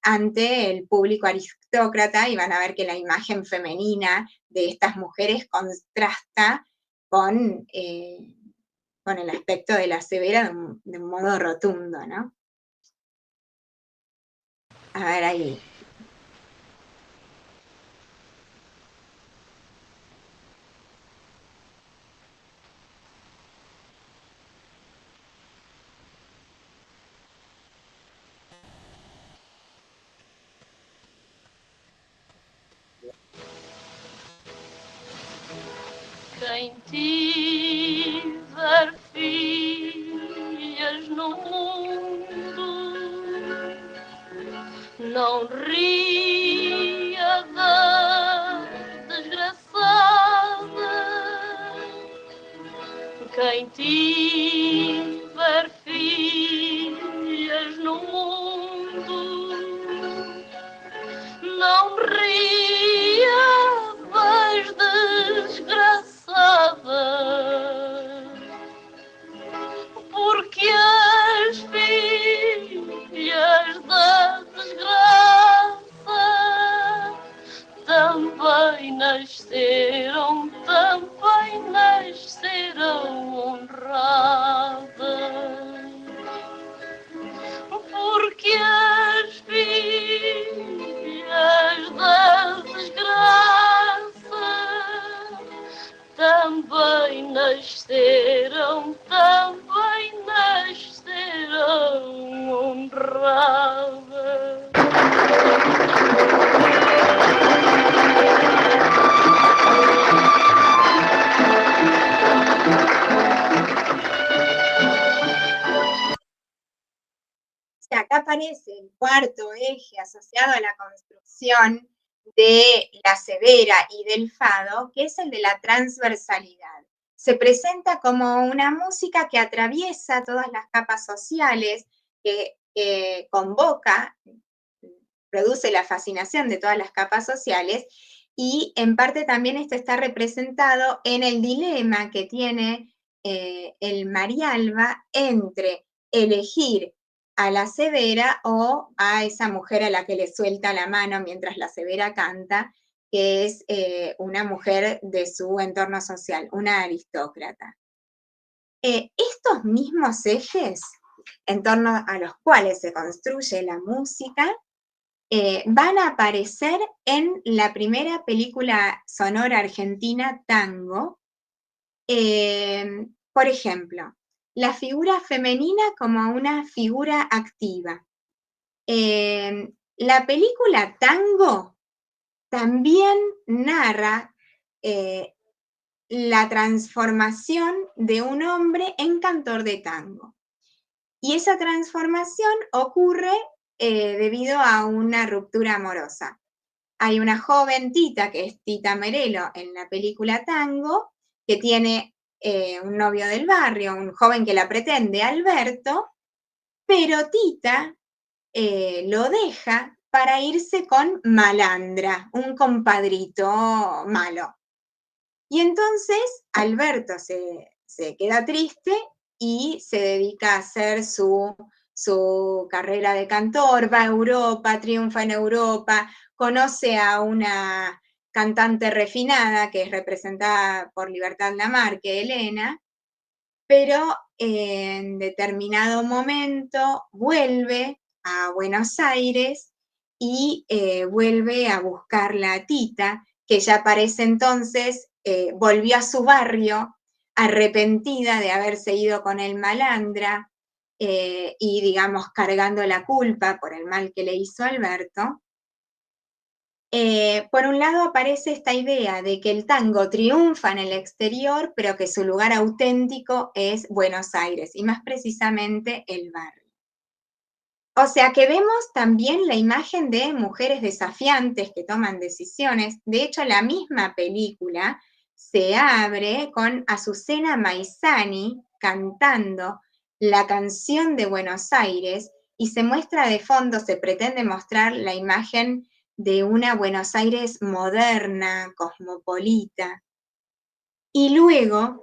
ante el público aristócrata, y van a ver que la imagen femenina de estas mujeres contrasta con el aspecto de la Severa de un modo rotundo, ¿no? A ver, ahí. Quem tiver filhas no mundo, não ria da desgraçada. Quem tiver filhas no mundo, não ria das desgraçadas, porque as filhas da desgraça também nasceram honradas, porque as filhas da desgraça também nasceram honradas. Acá aparece el cuarto eje asociado a la construcción de la Severa y del fado, que es el de la transversalidad. Se presenta como una música que atraviesa todas las capas sociales, que convoca, produce la fascinación de todas las capas sociales, y en parte también esto está representado en el dilema que tiene el Marialba entre elegir a la Severa o a esa mujer a la que le suelta la mano mientras la Severa canta, que es una mujer de su entorno social, una aristócrata. Estos mismos ejes en torno a los cuales se construye la música van a aparecer en la primera película sonora argentina, Tango. Por ejemplo, la figura femenina como una figura activa. La película Tango también narra la transformación de un hombre en cantor de tango. Y esa transformación ocurre debido a una ruptura amorosa. Hay una joven Tita, que es Tita Merelo en la película Tango, que tiene un novio del barrio, un joven que la pretende, Alberto, pero Tita lo deja para irse con Malandra, un compadrito malo. Y entonces Alberto se queda triste y se dedica a hacer su carrera de cantor, va a Europa, triunfa en Europa, conoce a una cantante refinada que es representada por Libertad Lamarque, Elena, pero en determinado momento vuelve a Buenos Aires y vuelve a buscarla a Tita, que ya para ese entonces volvió a su barrio arrepentida de haberse ido con el Malandra y, digamos, cargando la culpa por el mal que le hizo Alberto. Por un lado aparece esta idea de que el tango triunfa en el exterior, pero que su lugar auténtico es Buenos Aires, y más precisamente el barrio. O sea que vemos también la imagen de mujeres desafiantes que toman decisiones. De hecho, la misma película se abre con Azucena Maizani cantando la canción de Buenos Aires y se muestra de fondo, se pretende mostrar la imagen de una Buenos Aires moderna, cosmopolita. Y luego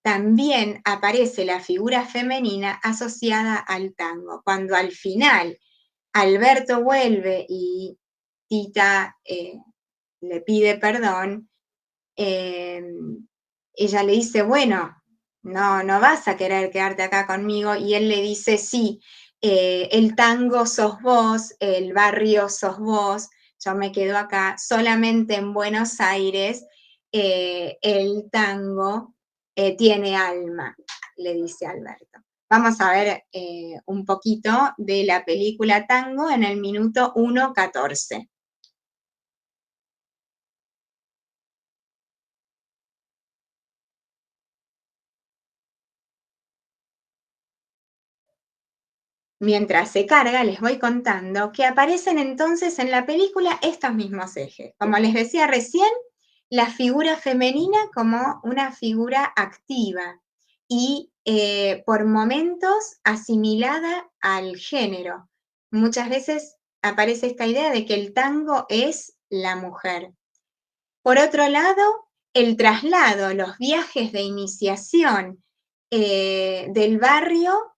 también aparece la figura femenina asociada al tango. Cuando al final Alberto vuelve y Tita le pide perdón, ella le dice, bueno, no vas a querer quedarte acá conmigo, y él le dice, sí, el tango sos vos, el barrio sos vos, yo me quedo acá, solamente en Buenos Aires el tango tiene alma, le dice Alberto. Vamos a ver un poquito de la película Tango en el minuto 1:14. Mientras se carga, les voy contando que aparecen entonces en la película estos mismos ejes. Como les decía recién, la figura femenina como una figura activa y por momentos asimilada al género. Muchas veces aparece esta idea de que el tango es la mujer. Por otro lado, el traslado, los viajes de iniciación del barrio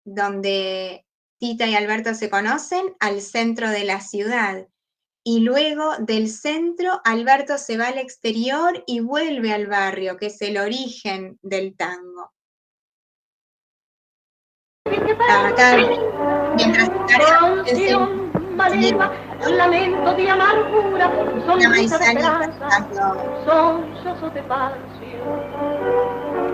donde Tita y Alberto se conocen, al centro de la ciudad. Y luego del centro, Alberto se va al exterior y vuelve al barrio, que es el origen del tango. Acá, mientras lamento de amargura, sonrisa de esperanza, sollozos de pasión.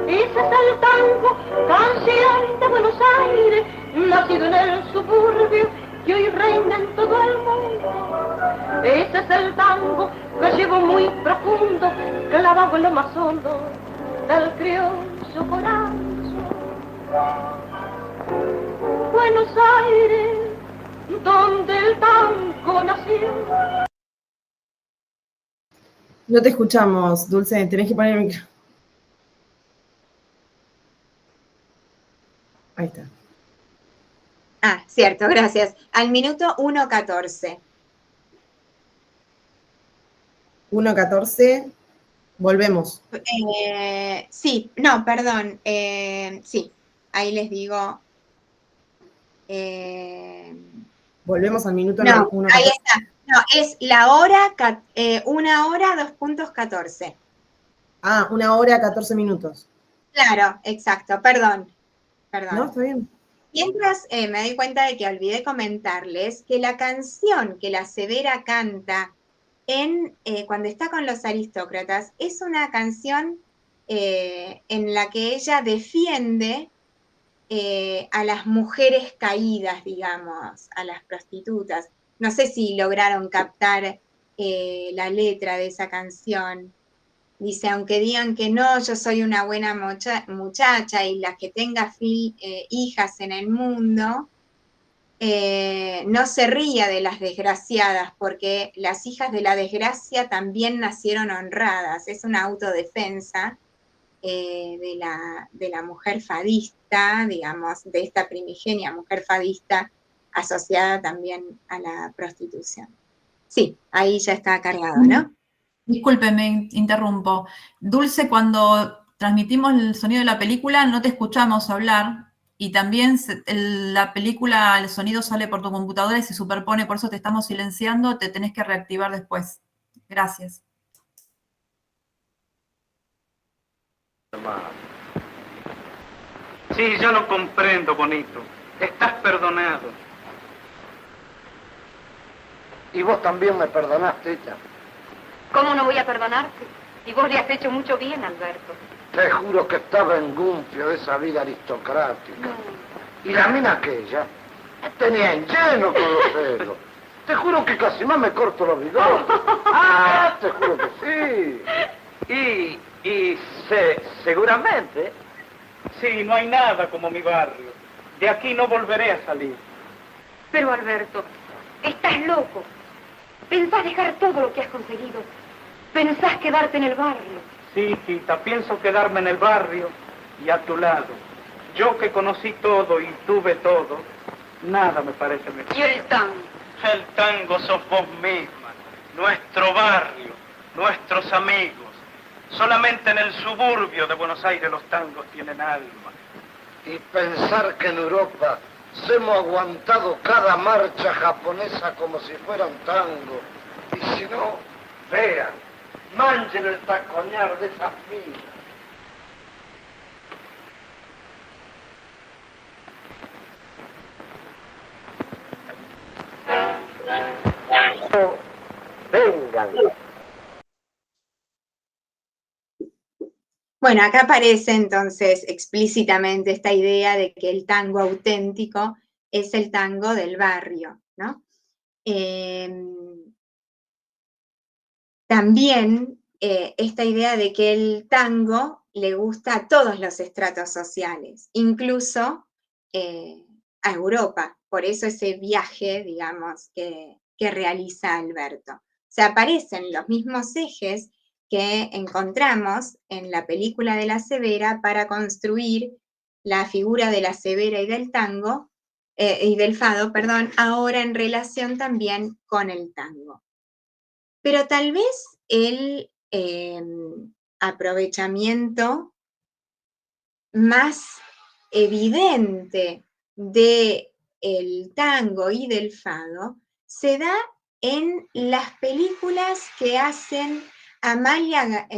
Ese es el tango, canción de Buenos Aires, nacido en el suburbio, que hoy reina en todo el mundo. Ese es el tango que llevo muy profundo, clavado en lo más hondo del criollo corazón. Buenos Aires, donde el tango nació. No te escuchamos, Dulce, tenés que poner el micrófono. Ahí está. Ah, cierto, gracias. Al minuto 1:14. 1:14, volvemos. Sí, no, perdón. Sí, ahí les digo. Volvemos al minuto No, 1:14. ahí está. No, es la hora, 1 hora, 2:14. Ah, 1 hora, 14 minutos. Claro, exacto, perdón. ¿No? ¿Está bien? Mientras me doy cuenta de que olvidé comentarles que la canción que la Severa canta cuando está con los aristócratas es una canción en la que ella defiende a las mujeres caídas, digamos, a las prostitutas. No sé si lograron captar la letra de esa canción. Dice, aunque digan que no, yo soy una buena muchacha y la que tenga hijas en el mundo, no se ría de las desgraciadas, porque las hijas de la desgracia también nacieron honradas. Es una autodefensa de la mujer fadista, digamos, de esta primigenia mujer fadista asociada también a la prostitución. Sí, ahí ya está cargado, ¿no? Disculpe, me interrumpo. Dulce, cuando transmitimos el sonido de la película no te escuchamos hablar y también la película, el sonido sale por tu computadora y se superpone, por eso te estamos silenciando, te tenés que reactivar después. Gracias. Sí, yo lo comprendo, bonito. Estás perdonado. Y vos también me perdonaste, Tita. ¿Cómo no voy a perdonarte? Y vos le has hecho mucho bien, Alberto. Te juro que estaba en gumfio de esa vida aristocrática. Y la mina aquella me tenía en lleno con los celos. Te juro que casi más me corto los bigotes. Ah, te juro que sí. Seguramente. Sí, no hay nada como mi barrio. De aquí no volveré a salir. Pero, Alberto, estás loco. Pensás dejar todo lo que has conseguido. Pensás quedarte en el barrio. Sí, Tita, pienso quedarme en el barrio y a tu lado. Yo que conocí todo y tuve todo, nada me parece mejor. ¿Y el tango? El tango sos vos misma, nuestro barrio, nuestros amigos. Solamente en el suburbio de Buenos Aires los tangos tienen alma. Y pensar que en Europa se hemos aguantado cada marcha japonesa como si fuera un tango. Y si no, vean, manchen el tacoñar de esas minas. Vengan. Bueno, acá aparece entonces explícitamente esta idea de que el tango auténtico es el tango del barrio, ¿no? También esta idea de que el tango le gusta a todos los estratos sociales, incluso a Europa. Por eso ese viaje, digamos, que realiza Alberto. O sea, aparecen los mismos ejes que encontramos en la película de la Severa para construir la figura de la Severa y del tango, y del fado, perdón, ahora en relación también con el tango. Pero tal vez el aprovechamiento más evidente del tango y del fado se da en las películas que hacen Amalia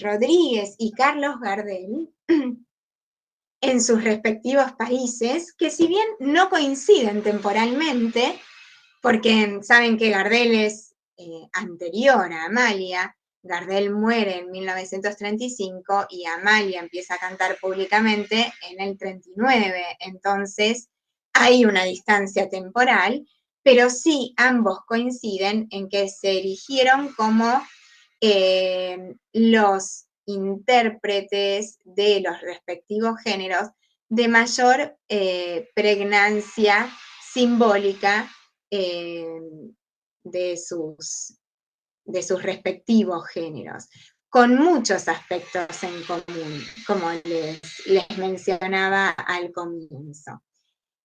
Rodríguez y Carlos Gardel en sus respectivos países, que si bien no coinciden temporalmente, porque saben que Gardel es anterior a Amalia, Gardel muere en 1935 y Amalia empieza a cantar públicamente en el 39, entonces hay una distancia temporal, pero sí ambos coinciden en que se erigieron como los intérpretes de los respectivos géneros de mayor pregnancia simbólica de sus respectivos géneros, con muchos aspectos en común, como les mencionaba al comienzo.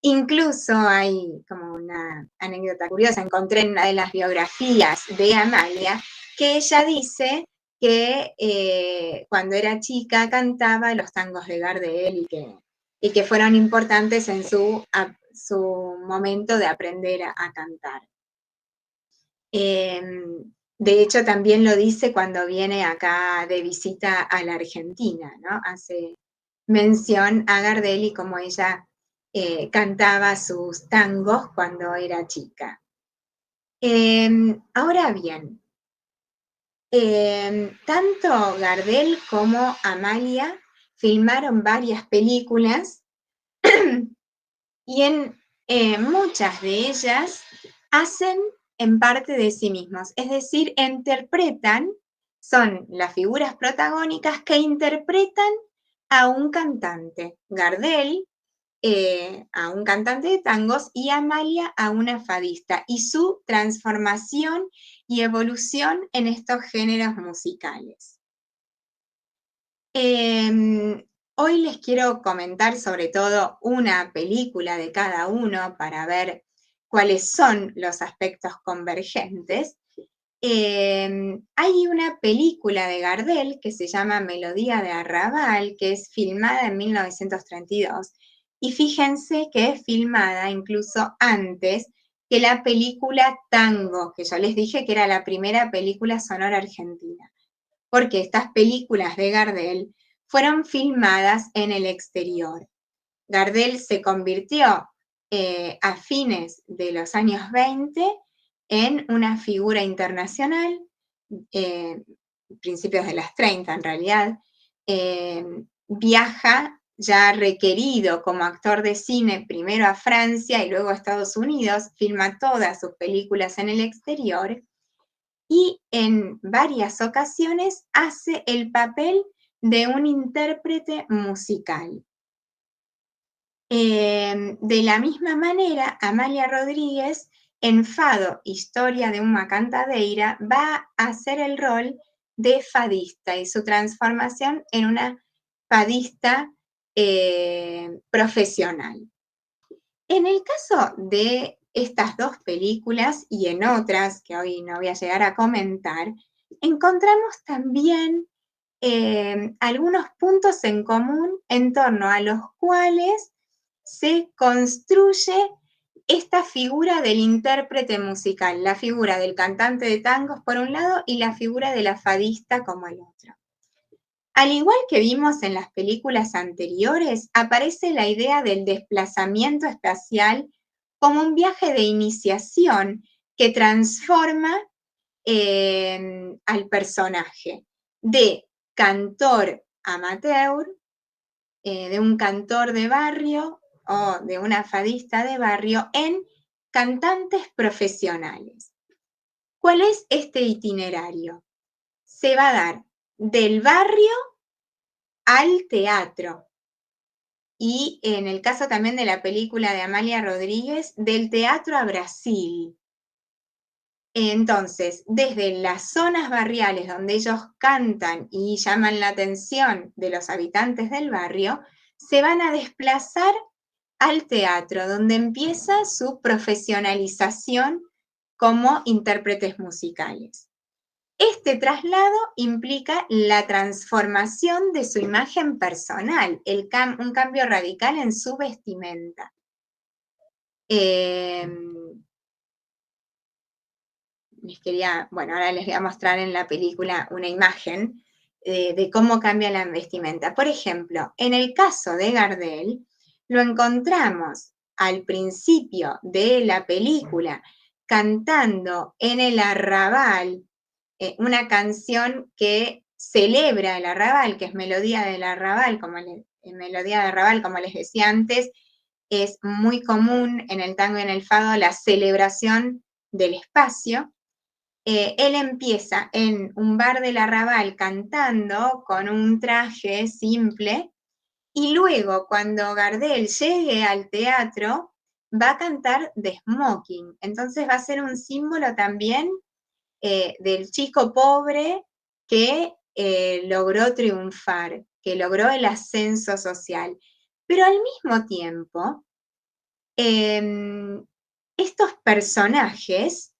Incluso hay como una anécdota curiosa, encontré en una de las biografías de Amalia, que ella dice que cuando era chica cantaba los tangos de Gardel y que fueron importantes en su momento de aprender a cantar. De hecho, también lo dice cuando viene acá de visita a la Argentina, ¿no? Hace mención a Gardel y cómo ella cantaba sus tangos cuando era chica. Ahora bien, tanto Gardel como Amalia filmaron varias películas y en muchas de ellas hacen en parte de sí mismos, es decir, interpretan, son las figuras protagónicas que interpretan a un cantante. Gardel a un cantante de tangos y Amalia a una fadista, y su transformación y evolución en estos géneros musicales. Hoy les quiero comentar sobre todo una película de cada uno para ver cuáles son los aspectos convergentes. Hay una película de Gardel que se llama Melodía de Arrabal, que es filmada en 1932, y fíjense que es filmada incluso antes que la película Tango, que yo les dije que era la primera película sonora argentina, porque estas películas de Gardel fueron filmadas en el exterior. Gardel se convirtió a fines de los años 20 en una figura internacional, principios de las 30 en realidad, viaja ya requerido como actor de cine primero a Francia y luego a Estados Unidos, filma todas sus películas en el exterior y en varias ocasiones hace el papel de un intérprete musical. De la misma manera, Amalia Rodríguez, en Fado, Historia de una cantadeira, va a hacer el rol de fadista y su transformación en una fadista profesional. En el caso de estas dos películas y en otras que hoy no voy a llegar a comentar, encontramos también algunos puntos en común en torno a los cuales se construye esta figura del intérprete musical, la figura del cantante de tangos por un lado y la figura de la fadista como el otro. Al igual que vimos en las películas anteriores, aparece la idea del desplazamiento espacial como un viaje de iniciación que transforma al personaje de cantor amateur, de un cantor de barrio o de una fadista de barrio en cantantes profesionales. ¿Cuál es este itinerario? Se va a dar del barrio al teatro. Y en el caso también de la película de Amalia Rodríguez, del teatro a Brasil. Entonces, desde las zonas barriales donde ellos cantan y llaman la atención de los habitantes del barrio, se van a desplazar al teatro, donde empieza su profesionalización como intérpretes musicales. Este traslado implica la transformación de su imagen personal, un cambio radical en su vestimenta. Ahora les voy a mostrar en la película una imagen de cómo cambia la vestimenta. Por ejemplo, en el caso de Gardel, lo encontramos al principio de la película cantando en el arrabal, una canción que celebra el arrabal, que es Melodía del Arrabal, Melodía de Arrabal, como les decía antes, es muy común en el tango y en el fado la celebración del espacio. Él empieza en un bar del arrabal cantando con un traje simple y luego cuando Gardel llegue al teatro va a cantar de smoking. Entonces va a ser un símbolo también del chico pobre que logró triunfar, que logró el ascenso social. Pero al mismo tiempo, estos personajes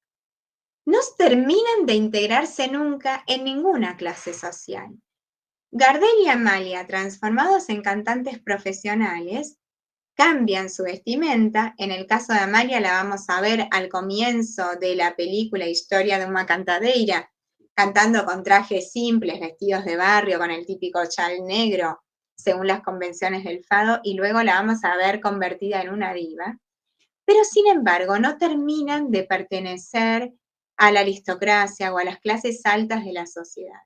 no terminan de integrarse nunca en ninguna clase social. Gardel y Amalia, transformados en cantantes profesionales, cambian su vestimenta. En el caso de Amalia la vamos a ver al comienzo de la película Historia de una cantadeira, cantando con trajes simples, vestidos de barrio, con el típico chal negro, según las convenciones del fado, y luego la vamos a ver convertida en una diva. Pero sin embargo, no terminan de pertenecer a la aristocracia o a las clases altas de la sociedad.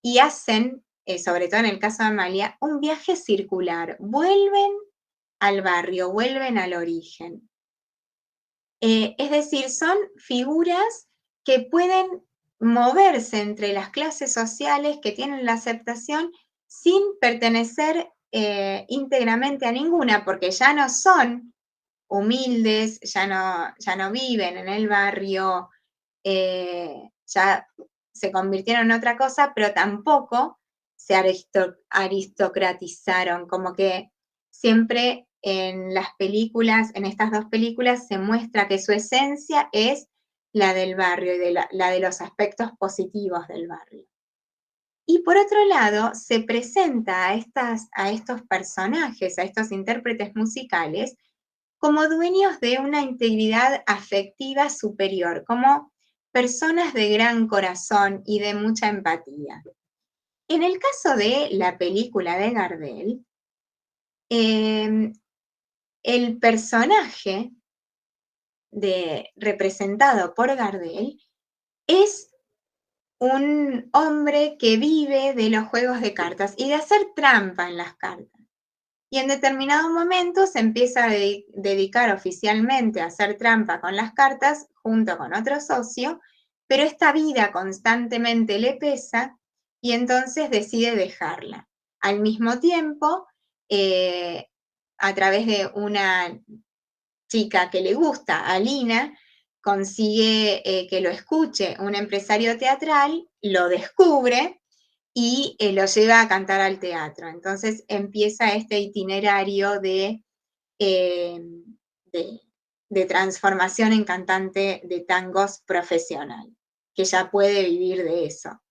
Y hacen, sobre todo en el caso de Amalia, un viaje circular. Vuelven al barrio, vuelven al origen. Es decir, son figuras que pueden moverse entre las clases sociales que tienen la aceptación sin pertenecer íntegramente a ninguna, porque ya no son humildes, ya no viven en el barrio, ya se convirtieron en otra cosa, pero tampoco se aristocratizaron, como que siempre en las películas, en estas dos películas, se muestra que su esencia es la del barrio y la de los aspectos positivos del barrio. Y por otro lado, se presenta a estos personajes, a estos intérpretes musicales, como dueños de una integridad afectiva superior, como personas de gran corazón y de mucha empatía. En el caso de la película de Gardel, el personaje representado por Gardel es un hombre que vive de los juegos de cartas y de hacer trampa en las cartas. Y en determinado momento se empieza a dedicar oficialmente a hacer trampa con las cartas junto con otro socio, pero esta vida constantemente le pesa y entonces decide dejarla. Al mismo tiempo, a través de una chica que le gusta, Alina, consigue que lo escuche un empresario teatral, lo descubre y lo lleva a cantar al teatro. Entonces empieza este itinerario de transformación en cantante de tangos profesional, que ya puede vivir de eso.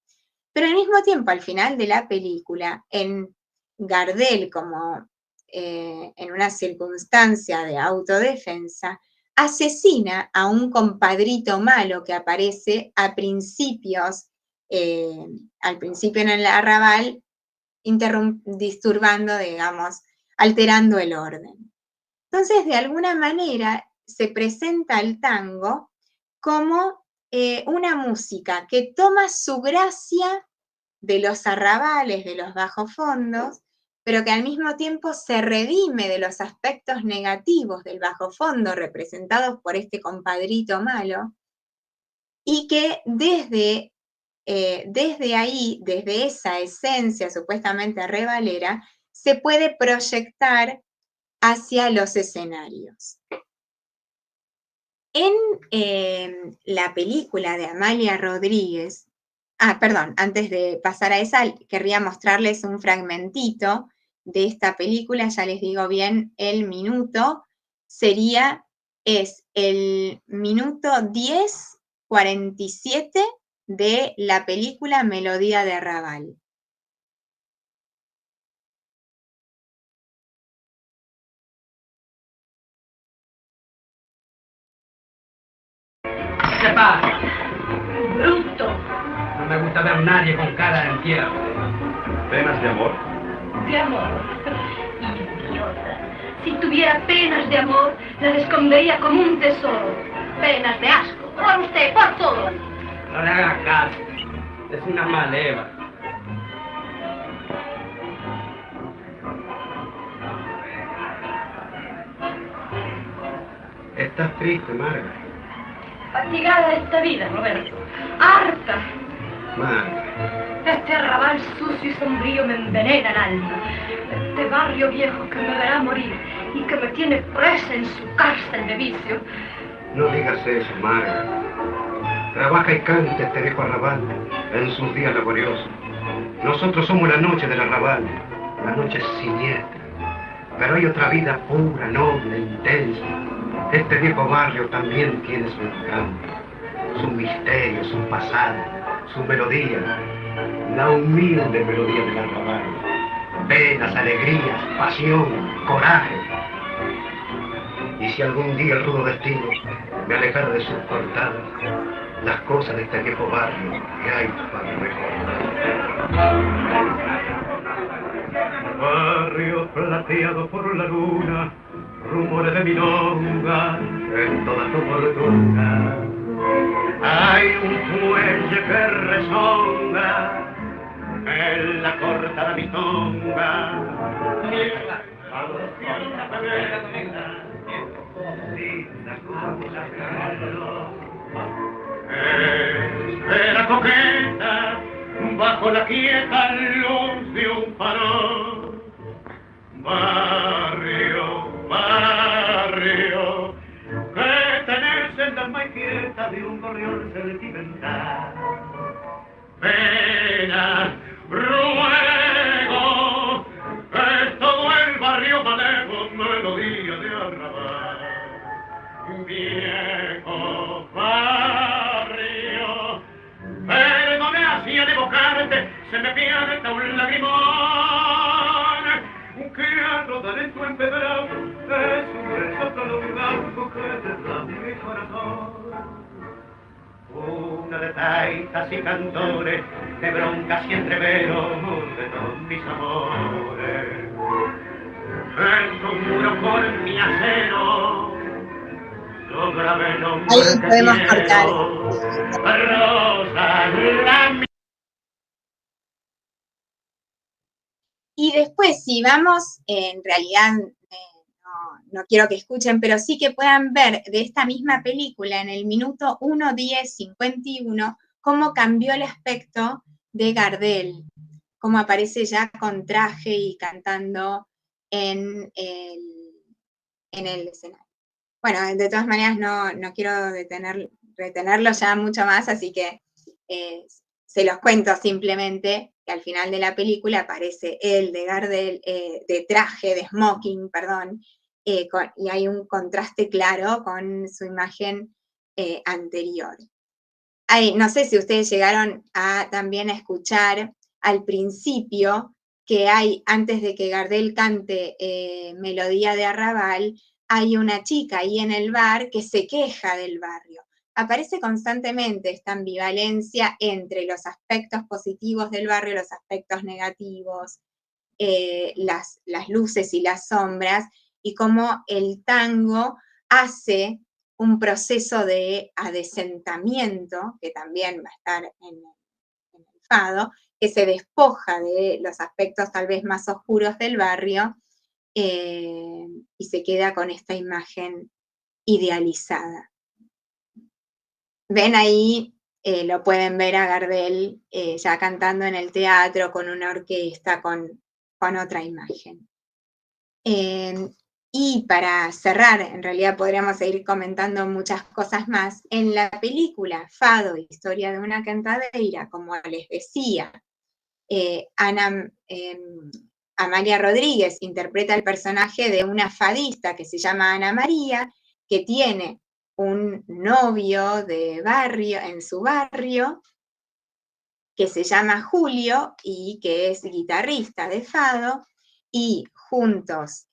Pero al mismo tiempo, al final de la película, en Gardel, como en una circunstancia de autodefensa, asesina a un compadrito malo que aparece al principio en el arrabal, disturbando, digamos, alterando el orden. Entonces, de alguna manera, se presenta el tango como una música que toma su gracia de los arrabales, de los bajofondos, pero que al mismo tiempo se redime de los aspectos negativos del bajofondo representados por este compadrito malo, y que desde ahí, desde esa esencia supuestamente arrabalera, se puede proyectar hacia los escenarios. En la película de Amalia Rodríguez, antes de pasar a esa, querría mostrarles un fragmentito de esta película, ya les digo bien el minuto, es el minuto 10:47 de la película Melodía de Arrabal. ¿Qué pasa? Bruto. No me gusta ver a nadie con cara de entierro. ¿Penas de amor? De amor. Idiota. Si tuviera penas de amor, las escondería como un tesoro. Penas de asco. Por usted, por todo. No le haga caso. Es una maleva. Estás triste, Marga. Fatigada de esta vida, Roberto. Harta. Marga. Este arrabal sucio y sombrío me envenena el alma. Este barrio viejo que me verá morir y que me tiene presa en su cárcel de vicio. No digas eso, Marga. Trabaja y canta este viejo arrabal en sus días laboriosos. Nosotros somos la noche del arrabal, la noche siniestra. Pero hay otra vida pura, noble, intensa. Este viejo barrio también tiene su encanto, su misterio, su pasado, su melodía, la humilde melodía del arrabal. Penas, alegrías, pasión, coraje. Y si algún día el rudo destino me alejara de sus portadas, las cosas de este viejo barrio que hay para recordar. Barrio plateado por la luna, rumores de milonga en toda tu fortuna. Hay un muelle que resonga en la corta milonga. Espera coqueta bajo la quieta luz de un farol. Barrio, barrio, que tenés en la alma inquieta de un gorrión sentimental. Pena, ruego, es todo el barrio manejo, melodía de arrabal. Viejo barrio, pero no me hacía de evocarte, se me pierde un lagrimón que a rodar en tu empedrado es un beso prolongado que te da mi corazón. Una de taitas y cantores, de broncas y entreveros de todos mis amores. En tu muro con mi acero, yo grabé el nombre Ahí que podemos quiero. cortar. Rosa, la... Y después, si vamos, en realidad no quiero que escuchen, pero sí que puedan ver de esta misma película en el minuto 1:10:51 cómo cambió el aspecto de Gardel, cómo aparece ya con traje y cantando en el escenario. Bueno, de todas maneras no quiero retenerlo ya mucho más, así que se los cuento simplemente, que al final de la película aparece él de Gardel, de traje, de smoking, perdón, y hay un contraste claro con su imagen anterior. No sé si ustedes llegaron a también a escuchar al principio que hay, antes de que Gardel cante Melodía de Arrabal, hay una chica ahí en el bar que se queja del barrio. Aparece constantemente esta ambivalencia entre los aspectos positivos del barrio y los aspectos negativos, las luces y las sombras, y cómo el tango hace un proceso de adesentamiento, que también va a estar en el fado, que se despoja de los aspectos tal vez más oscuros del barrio, y se queda con esta imagen idealizada. Ven ahí, lo pueden ver a Gardel ya cantando en el teatro con una orquesta, con otra imagen. Y para cerrar, en realidad podríamos seguir comentando muchas cosas más. En la película Fado, Historia de una cantadeira, como les decía, Amalia Rodríguez interpreta el personaje de una fadista que se llama Ana María, que tiene un novio de barrio, en su barrio, que se llama Julio y que es guitarrista de fado, y juntos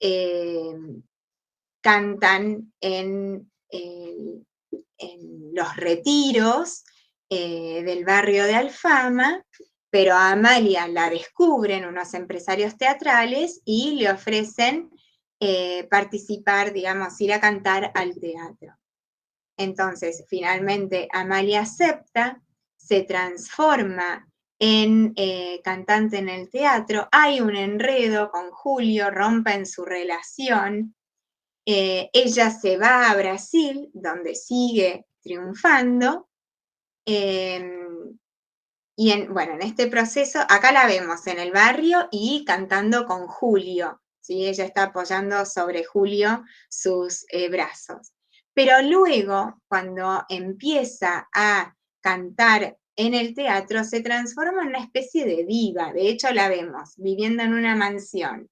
cantan en los retiros del barrio de Alfama, pero a Amalia la descubren unos empresarios teatrales y le ofrecen participar, digamos, ir a cantar al teatro. Entonces, finalmente Amalia acepta, se transforma en cantante en el teatro, hay un enredo con Julio, rompen su relación, ella se va a Brasil, donde sigue triunfando, y en este proceso, acá la vemos en el barrio y cantando con Julio, ¿sí? Ella está apoyando sobre Julio sus brazos. Pero luego, cuando empieza a cantar en el teatro, se transforma en una especie de diva. De hecho, la vemos viviendo en una mansión.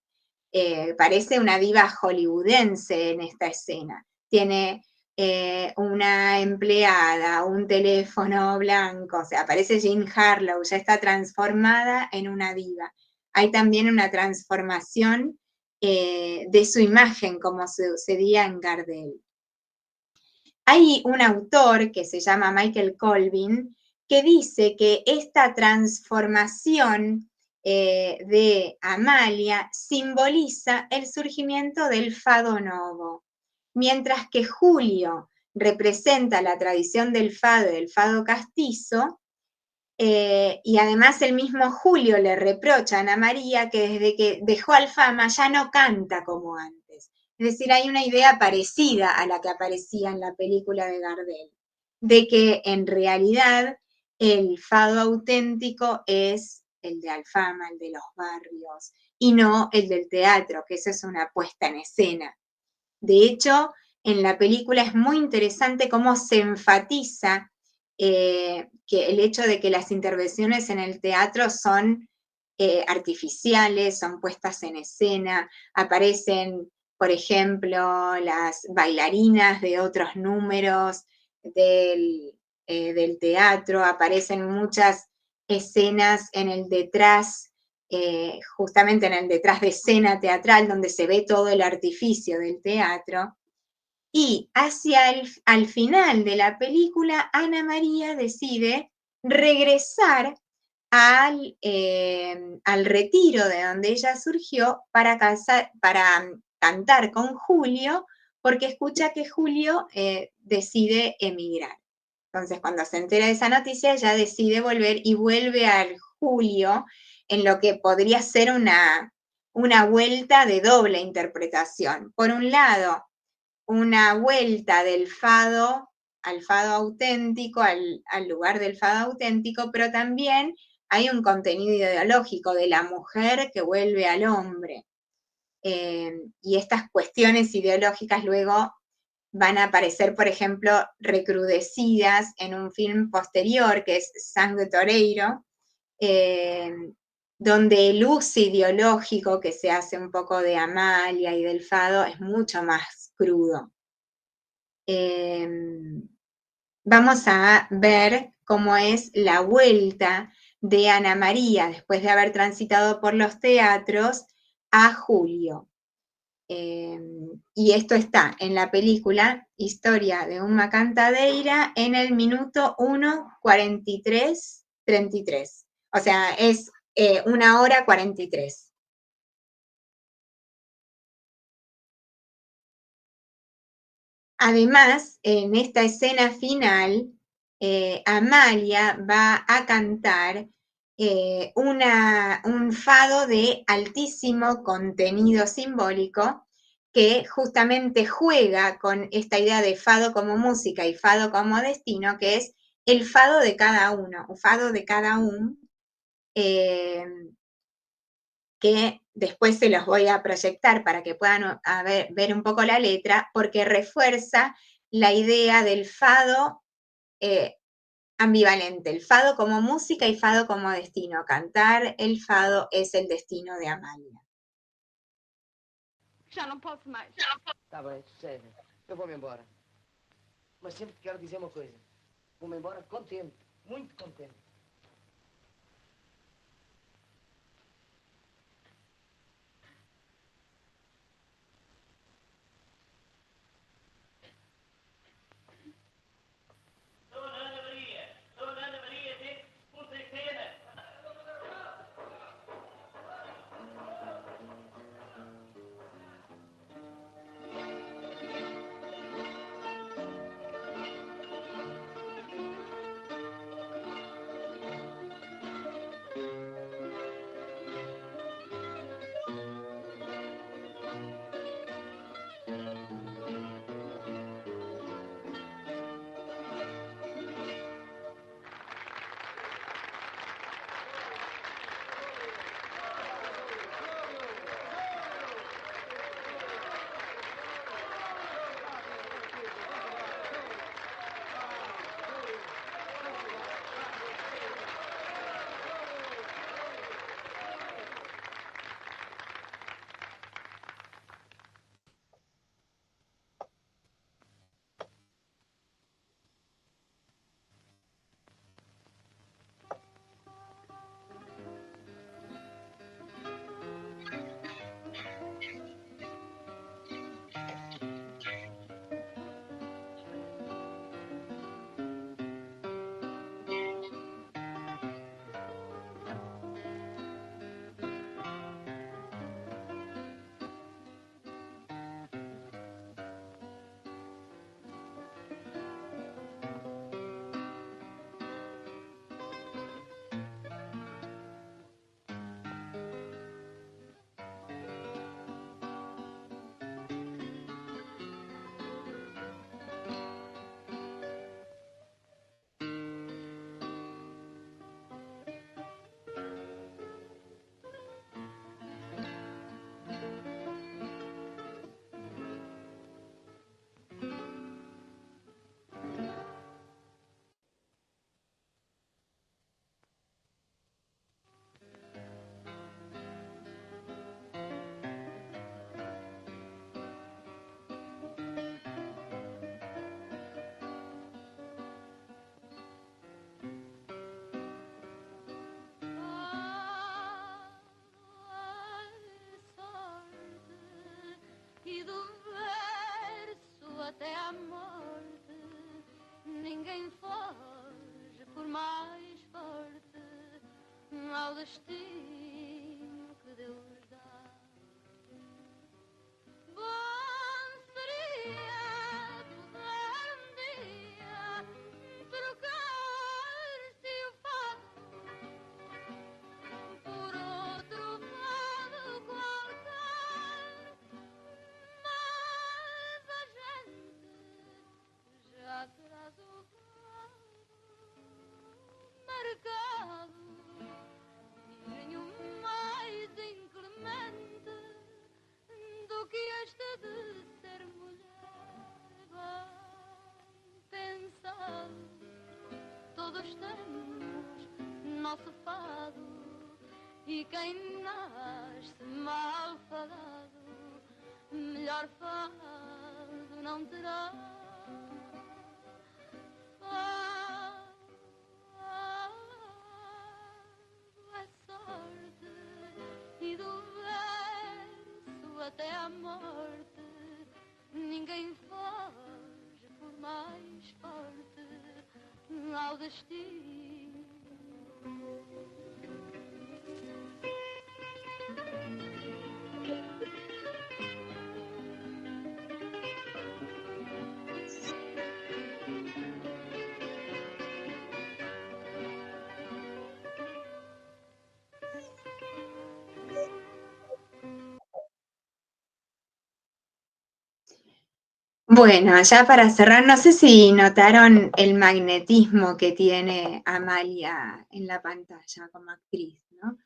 Parece una diva hollywoodense en esta escena. Tiene una empleada, un teléfono blanco, o sea, parece Jean Harlow, ya está transformada en una diva. Hay también una transformación de su imagen, como sucedía en Gardel. Hay un autor que se llama Michael Colvin que dice que esta transformación de Amalia simboliza el surgimiento del fado novo, mientras que Julio representa la tradición del fado castizo, y además el mismo Julio le reprocha a Ana María que desde que dejó Alfama ya no canta como antes. Es decir, hay una idea parecida a la que aparecía en la película de Gardel, de que en realidad el fado auténtico es el de Alfama, el de los barrios, y no el del teatro, que eso es una puesta en escena. De hecho, en la película es muy interesante cómo se enfatiza que el hecho de que las intervenciones en el teatro son artificiales, son puestas en escena, aparecen, por ejemplo, las bailarinas de otros números del teatro, aparecen muchas escenas en el detrás, justamente en el detrás de escena teatral, donde se ve todo el artificio del teatro. Y al final de la película, Ana María decide regresar al retiro de donde ella surgió para cantar con Julio, porque escucha que Julio decide emigrar. Entonces, cuando se entera de esa noticia, ella decide volver y vuelve al Julio en lo que podría ser una vuelta de doble interpretación. Por un lado, una vuelta del fado al fado auténtico, al lugar del fado auténtico, pero también hay un contenido ideológico de la mujer que vuelve al hombre. Y estas cuestiones ideológicas luego van a aparecer, por ejemplo, recrudecidas en un film posterior, que es Sangue Toreiro, donde el uso ideológico que se hace un poco de Amalia y del fado es mucho más crudo. Vamos a ver cómo es la vuelta de Ana María, después de haber transitado por los teatros, a Julio. Y esto está en la película Historia de una cantadeira en el minuto 1:43:33. O sea, es 1:43. Además, en esta escena final, Amalia va a cantar un fado de altísimo contenido simbólico que justamente juega con esta idea de fado como música y fado como destino, que es el fado de cada uno, un fado de cada uno, que después se los voy a proyectar para que puedan ver un poco la letra, porque refuerza la idea del fado ambivalente, el fado como música y fado como destino. Cantar el fado es el destino de Amalia. Já não posso mais. Tá bem, sério. Eu vou-me embora. Mas sempre quero dizer uma coisa. Vou-me embora contente, muito contente. à morte, ninguém foge por mais forte ao destino que Deus dá. Bom seria poder um dia trocar-se o fado por outro fado qualquer, mas a gente já traz o fado marcado e nenhum mais inclemente do que este de ser mulher bem pensado. Todos temos nosso fado e quem nasce mal falado, melhor fado não terá. É sorte e do verso até à morte, ninguém foge por mais forte ao destino. Bueno, ya para cerrar, no sé si notaron el magnetismo que tiene Amalia en la pantalla como actriz, ¿no?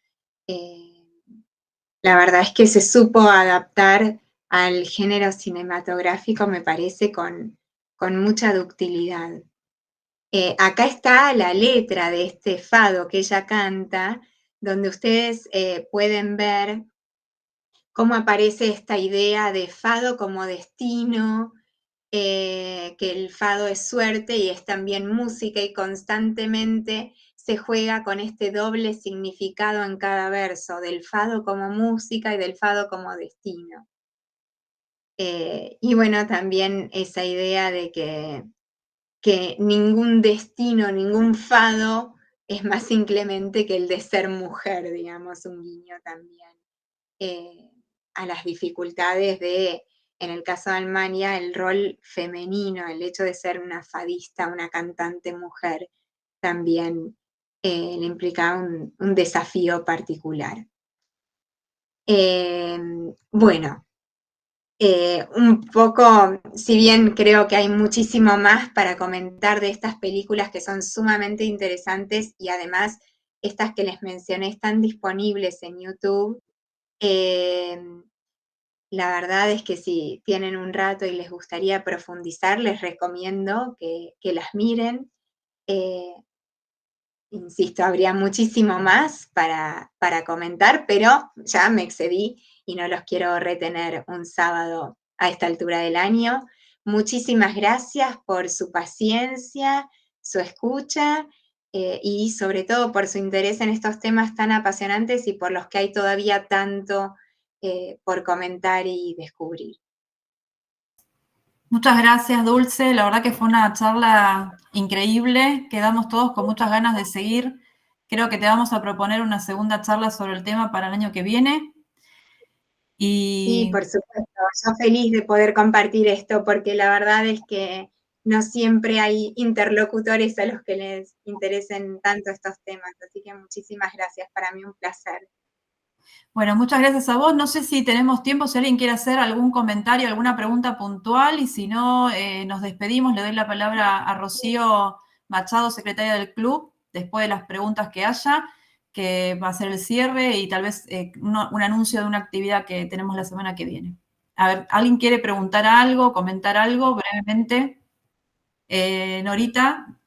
La verdad es que se supo adaptar al género cinematográfico, me parece, con mucha ductilidad. Acá está la letra de este fado que ella canta, donde ustedes pueden ver cómo aparece esta idea de fado como destino, que el fado es suerte y es también música, y constantemente se juega con este doble significado en cada verso, del fado como música y del fado como destino. Y bueno, también esa idea de que ningún destino, ningún fado es más inclemente que el de ser mujer, digamos, un guiño también a las dificultades de, en el caso de Amalia, el rol femenino, el hecho de ser una fadista, una cantante mujer, también le implicaba un desafío particular. Bueno, un poco, si bien creo que hay muchísimo más para comentar de estas películas que son sumamente interesantes y además estas que les mencioné están disponibles en YouTube, la verdad es que si tienen un rato y les gustaría profundizar, les recomiendo que las miren. Insisto, habría muchísimo más para comentar, pero ya me excedí y no los quiero retener un sábado a esta altura del año. Muchísimas gracias por su paciencia, su escucha y sobre todo por su interés en estos temas tan apasionantes y por los que hay todavía tanto por comentar y descubrir. Muchas gracias, Dulce. La verdad que fue una charla increíble. Quedamos todos con muchas ganas de seguir. Creo que te vamos a proponer una segunda charla sobre el tema para el año que viene. Sí, por supuesto. Yo feliz de poder compartir esto porque la verdad es que no siempre hay interlocutores a los que les interesen tanto estos temas. Así que muchísimas gracias. Para mí un placer. Bueno, muchas gracias a vos. No sé si tenemos tiempo, si alguien quiere hacer algún comentario, alguna pregunta puntual, y si no, nos despedimos. Le doy la palabra a Rocío Machado, secretaria del club, después de las preguntas que haya, que va a ser el cierre y tal vez un anuncio de una actividad que tenemos la semana que viene. A ver, ¿alguien quiere preguntar algo, comentar algo brevemente? Norita,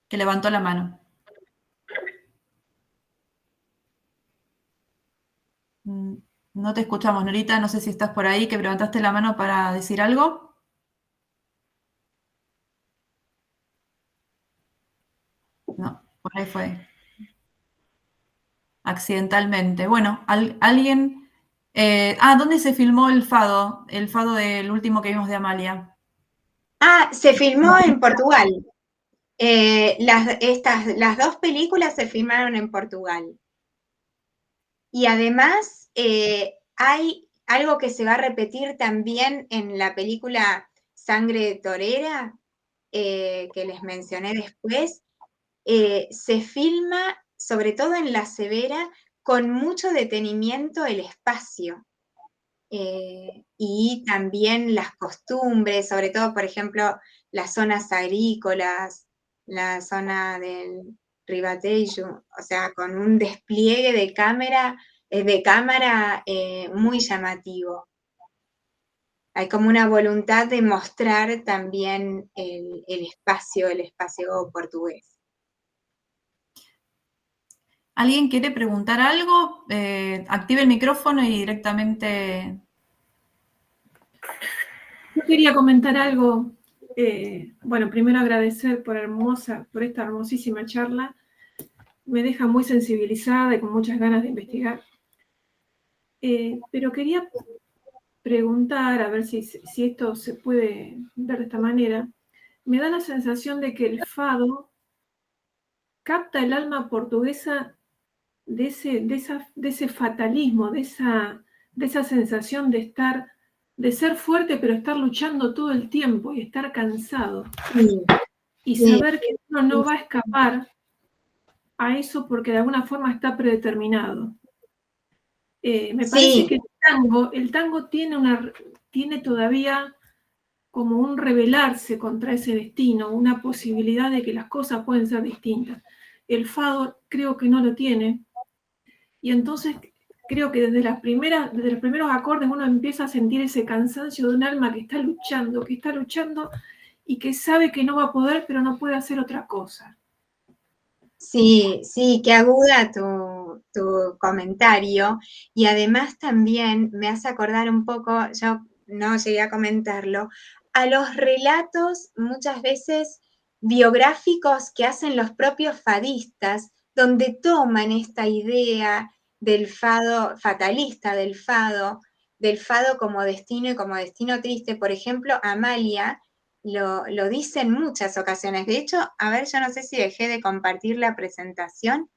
que levantó la mano. No te escuchamos, Norita, no sé si estás por ahí, que levantaste la mano para decir algo. No, por ahí fue accidentalmente. Bueno, ¿alguien ¿Dónde se filmó el fado? El fado del último que vimos de Amalia. Se filmó en Portugal. Las dos películas se filmaron en Portugal. Y además hay algo que se va a repetir también en la película Sangre Torera, que les mencioné después. Se filma, sobre todo en La Severa, con mucho detenimiento el espacio. Y también las costumbres, sobre todo, por ejemplo, las zonas agrícolas, la zona del Ribatejo, o sea, con un despliegue de cámara muy llamativo. Hay como una voluntad de mostrar también el espacio portugués. ¿Alguien quiere preguntar algo? Active el micrófono y directamente... Yo quería comentar algo. Bueno, primero agradecer por esta hermosísima charla. Me deja muy sensibilizada y con muchas ganas de investigar. Pero quería preguntar, a ver si esto se puede ver de esta manera. Me da la sensación de que el fado capta el alma portuguesa de ese fatalismo, de esa sensación de ser fuerte, pero estar luchando todo el tiempo y estar cansado. Sí. Y saber que uno no va a escapar a eso porque de alguna forma está predeterminado. Me parece que el tango tiene todavía como un rebelarse contra ese destino, una posibilidad de que las cosas pueden ser distintas. El fado creo que no lo tiene, y entonces creo que desde los primeros acordes uno empieza a sentir ese cansancio de un alma que está luchando y que sabe que no va a poder, pero no puede hacer otra cosa. Sí, qué aguda tu comentario. Y además también me hace acordar un poco, yo no llegué a comentarlo, a los relatos muchas veces biográficos que hacen los propios fadistas, donde toman esta idea del fado fatalista, del fado como destino y como destino triste. Por ejemplo, Amalia lo dice en muchas ocasiones. De hecho, a ver, yo no sé si dejé de compartir la presentación,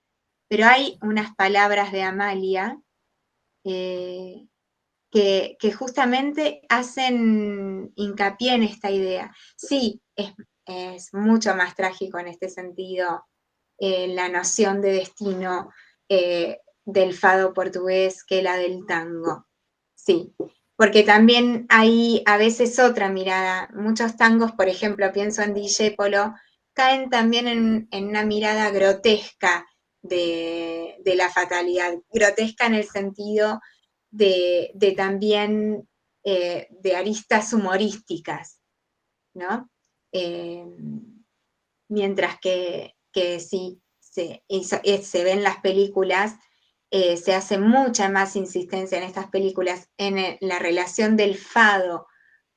pero hay unas palabras de Amalia que justamente hacen hincapié en esta idea. Sí, es mucho más trágico en este sentido la noción de destino del fado portugués que la del tango. Sí, porque también hay a veces otra mirada. Muchos tangos, por ejemplo, pienso en Discépolo, caen también en una mirada grotesca de la fatalidad, grotesca en el sentido de también de aristas humorísticas, ¿no? Mientras que sí, se ven las películas, se hace mucha más insistencia en estas películas en la relación del fado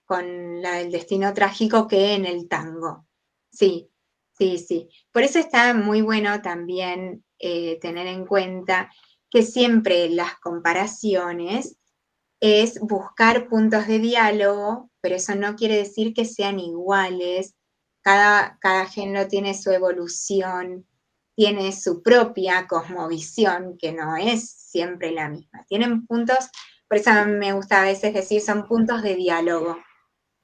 con la del destino trágico que en el tango. Sí. Por eso está muy bueno también tener en cuenta que siempre las comparaciones es buscar puntos de diálogo, pero eso no quiere decir que sean iguales. Cada género tiene su evolución, tiene su propia cosmovisión, que no es siempre la misma. Tienen puntos, por eso me gusta a veces decir, son puntos de diálogo.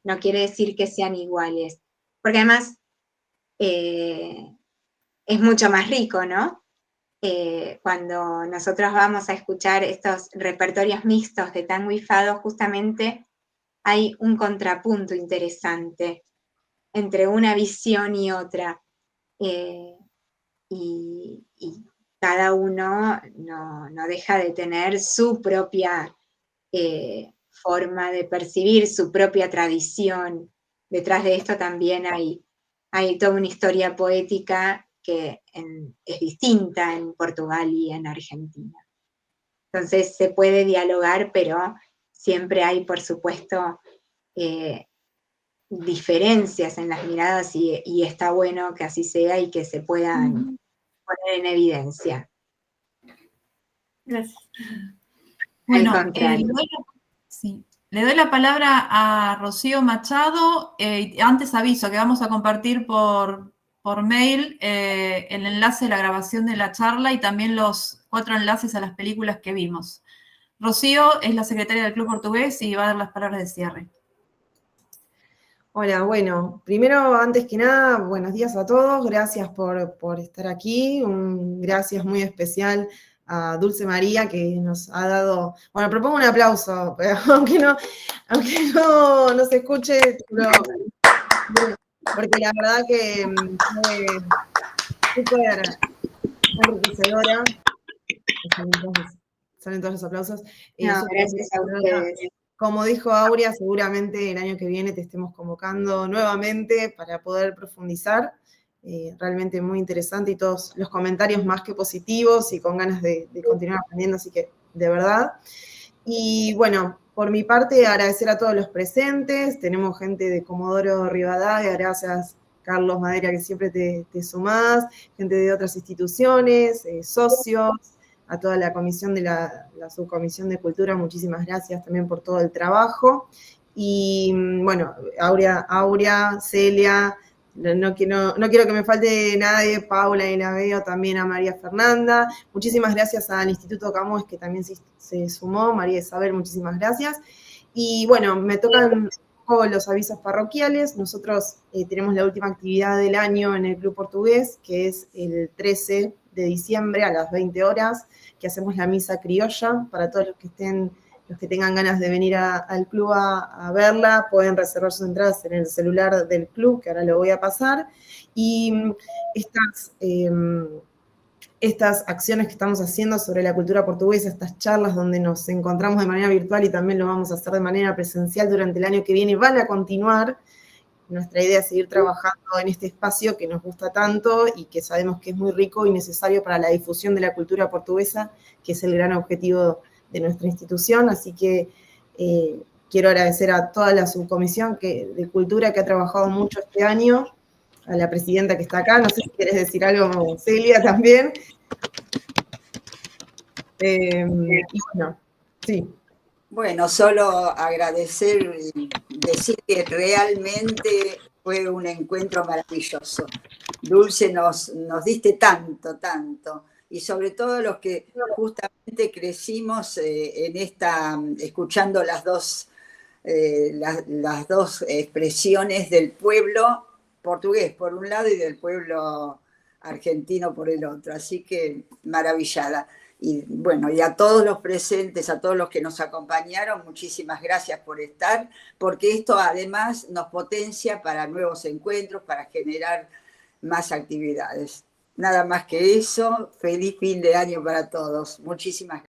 No quiere decir que sean iguales. Porque además es mucho más rico, ¿no? Cuando nosotros vamos a escuchar estos repertorios mixtos de tango y fado, justamente hay un contrapunto interesante entre una visión y otra. Y cada uno no deja de tener su propia forma de percibir, su propia tradición. Detrás de esto también hay toda una historia poética que es distinta en Portugal y en Argentina. Entonces se puede dialogar, pero siempre hay, por supuesto, diferencias en las miradas y está bueno que así sea y que se puedan poner en evidencia. Gracias. Bueno, Al contrario. le doy la palabra a Rocío Machado. Antes aviso que vamos a compartir por mail el enlace de la grabación de la charla y también los 4 enlaces a las películas que vimos. Rocío es la secretaria del Club Portugués y va a dar las palabras de cierre. Hola, bueno, primero, antes que nada, buenos días a todos, gracias por estar aquí, un gracias muy especial a Dulce María que nos ha dado, bueno, propongo un aplauso, pero aunque no se escuche, porque la verdad que fue súper enriquecedora. Salen todos los aplausos. No, gracias a ustedes. Como dijo Aurea, seguramente el año que viene te estemos convocando nuevamente para poder profundizar. Realmente muy interesante y todos los comentarios más que positivos y con ganas de continuar aprendiendo, así que de verdad. Y bueno, por mi parte, agradecer a todos los presentes. Tenemos gente de Comodoro Rivadavia, gracias Carlos Madera, que siempre te sumás, gente de otras instituciones, socios, a toda la comisión de la subcomisión de cultura, muchísimas gracias también por todo el trabajo. Y bueno, Aurea, Celia, no quiero que me falte nadie, Paula y la veo, también a María Fernanda. Muchísimas gracias al Instituto Camões, que también se sumó, María Isabel, muchísimas gracias. Y bueno, me tocan los avisos parroquiales. Nosotros tenemos la última actividad del año en el Club Portugués, que es el 13 de diciembre a las 20 horas, que hacemos la misa criolla. Para todos los que tengan ganas de venir al club a verla, pueden reservar sus entradas en el celular del club, que ahora lo voy a pasar. Y estas acciones que estamos haciendo sobre la cultura portuguesa, estas charlas donde nos encontramos de manera virtual y también lo vamos a hacer de manera presencial durante el año que viene, van a continuar. Nuestra idea es seguir trabajando en este espacio que nos gusta tanto y que sabemos que es muy rico y necesario para la difusión de la cultura portuguesa, que es el gran objetivo de nuestra institución. Así que quiero agradecer a toda la subcomisión de cultura que ha trabajado mucho este año, a la presidenta que está acá, no sé si querés decir algo, Celia, también. Y bueno, sí. Bueno, solo agradecer y decir que realmente fue un encuentro maravilloso. Dulce, nos diste tanto, tanto. Y sobre todo los que justamente crecimos escuchando las dos expresiones del pueblo portugués por un lado y del pueblo argentino por el otro. Así que maravillada. Y bueno, y a todos los presentes, a todos los que nos acompañaron, muchísimas gracias por estar, porque esto además nos potencia para nuevos encuentros, para generar más actividades. Nada más que eso, feliz fin de año para todos. Muchísimas gracias.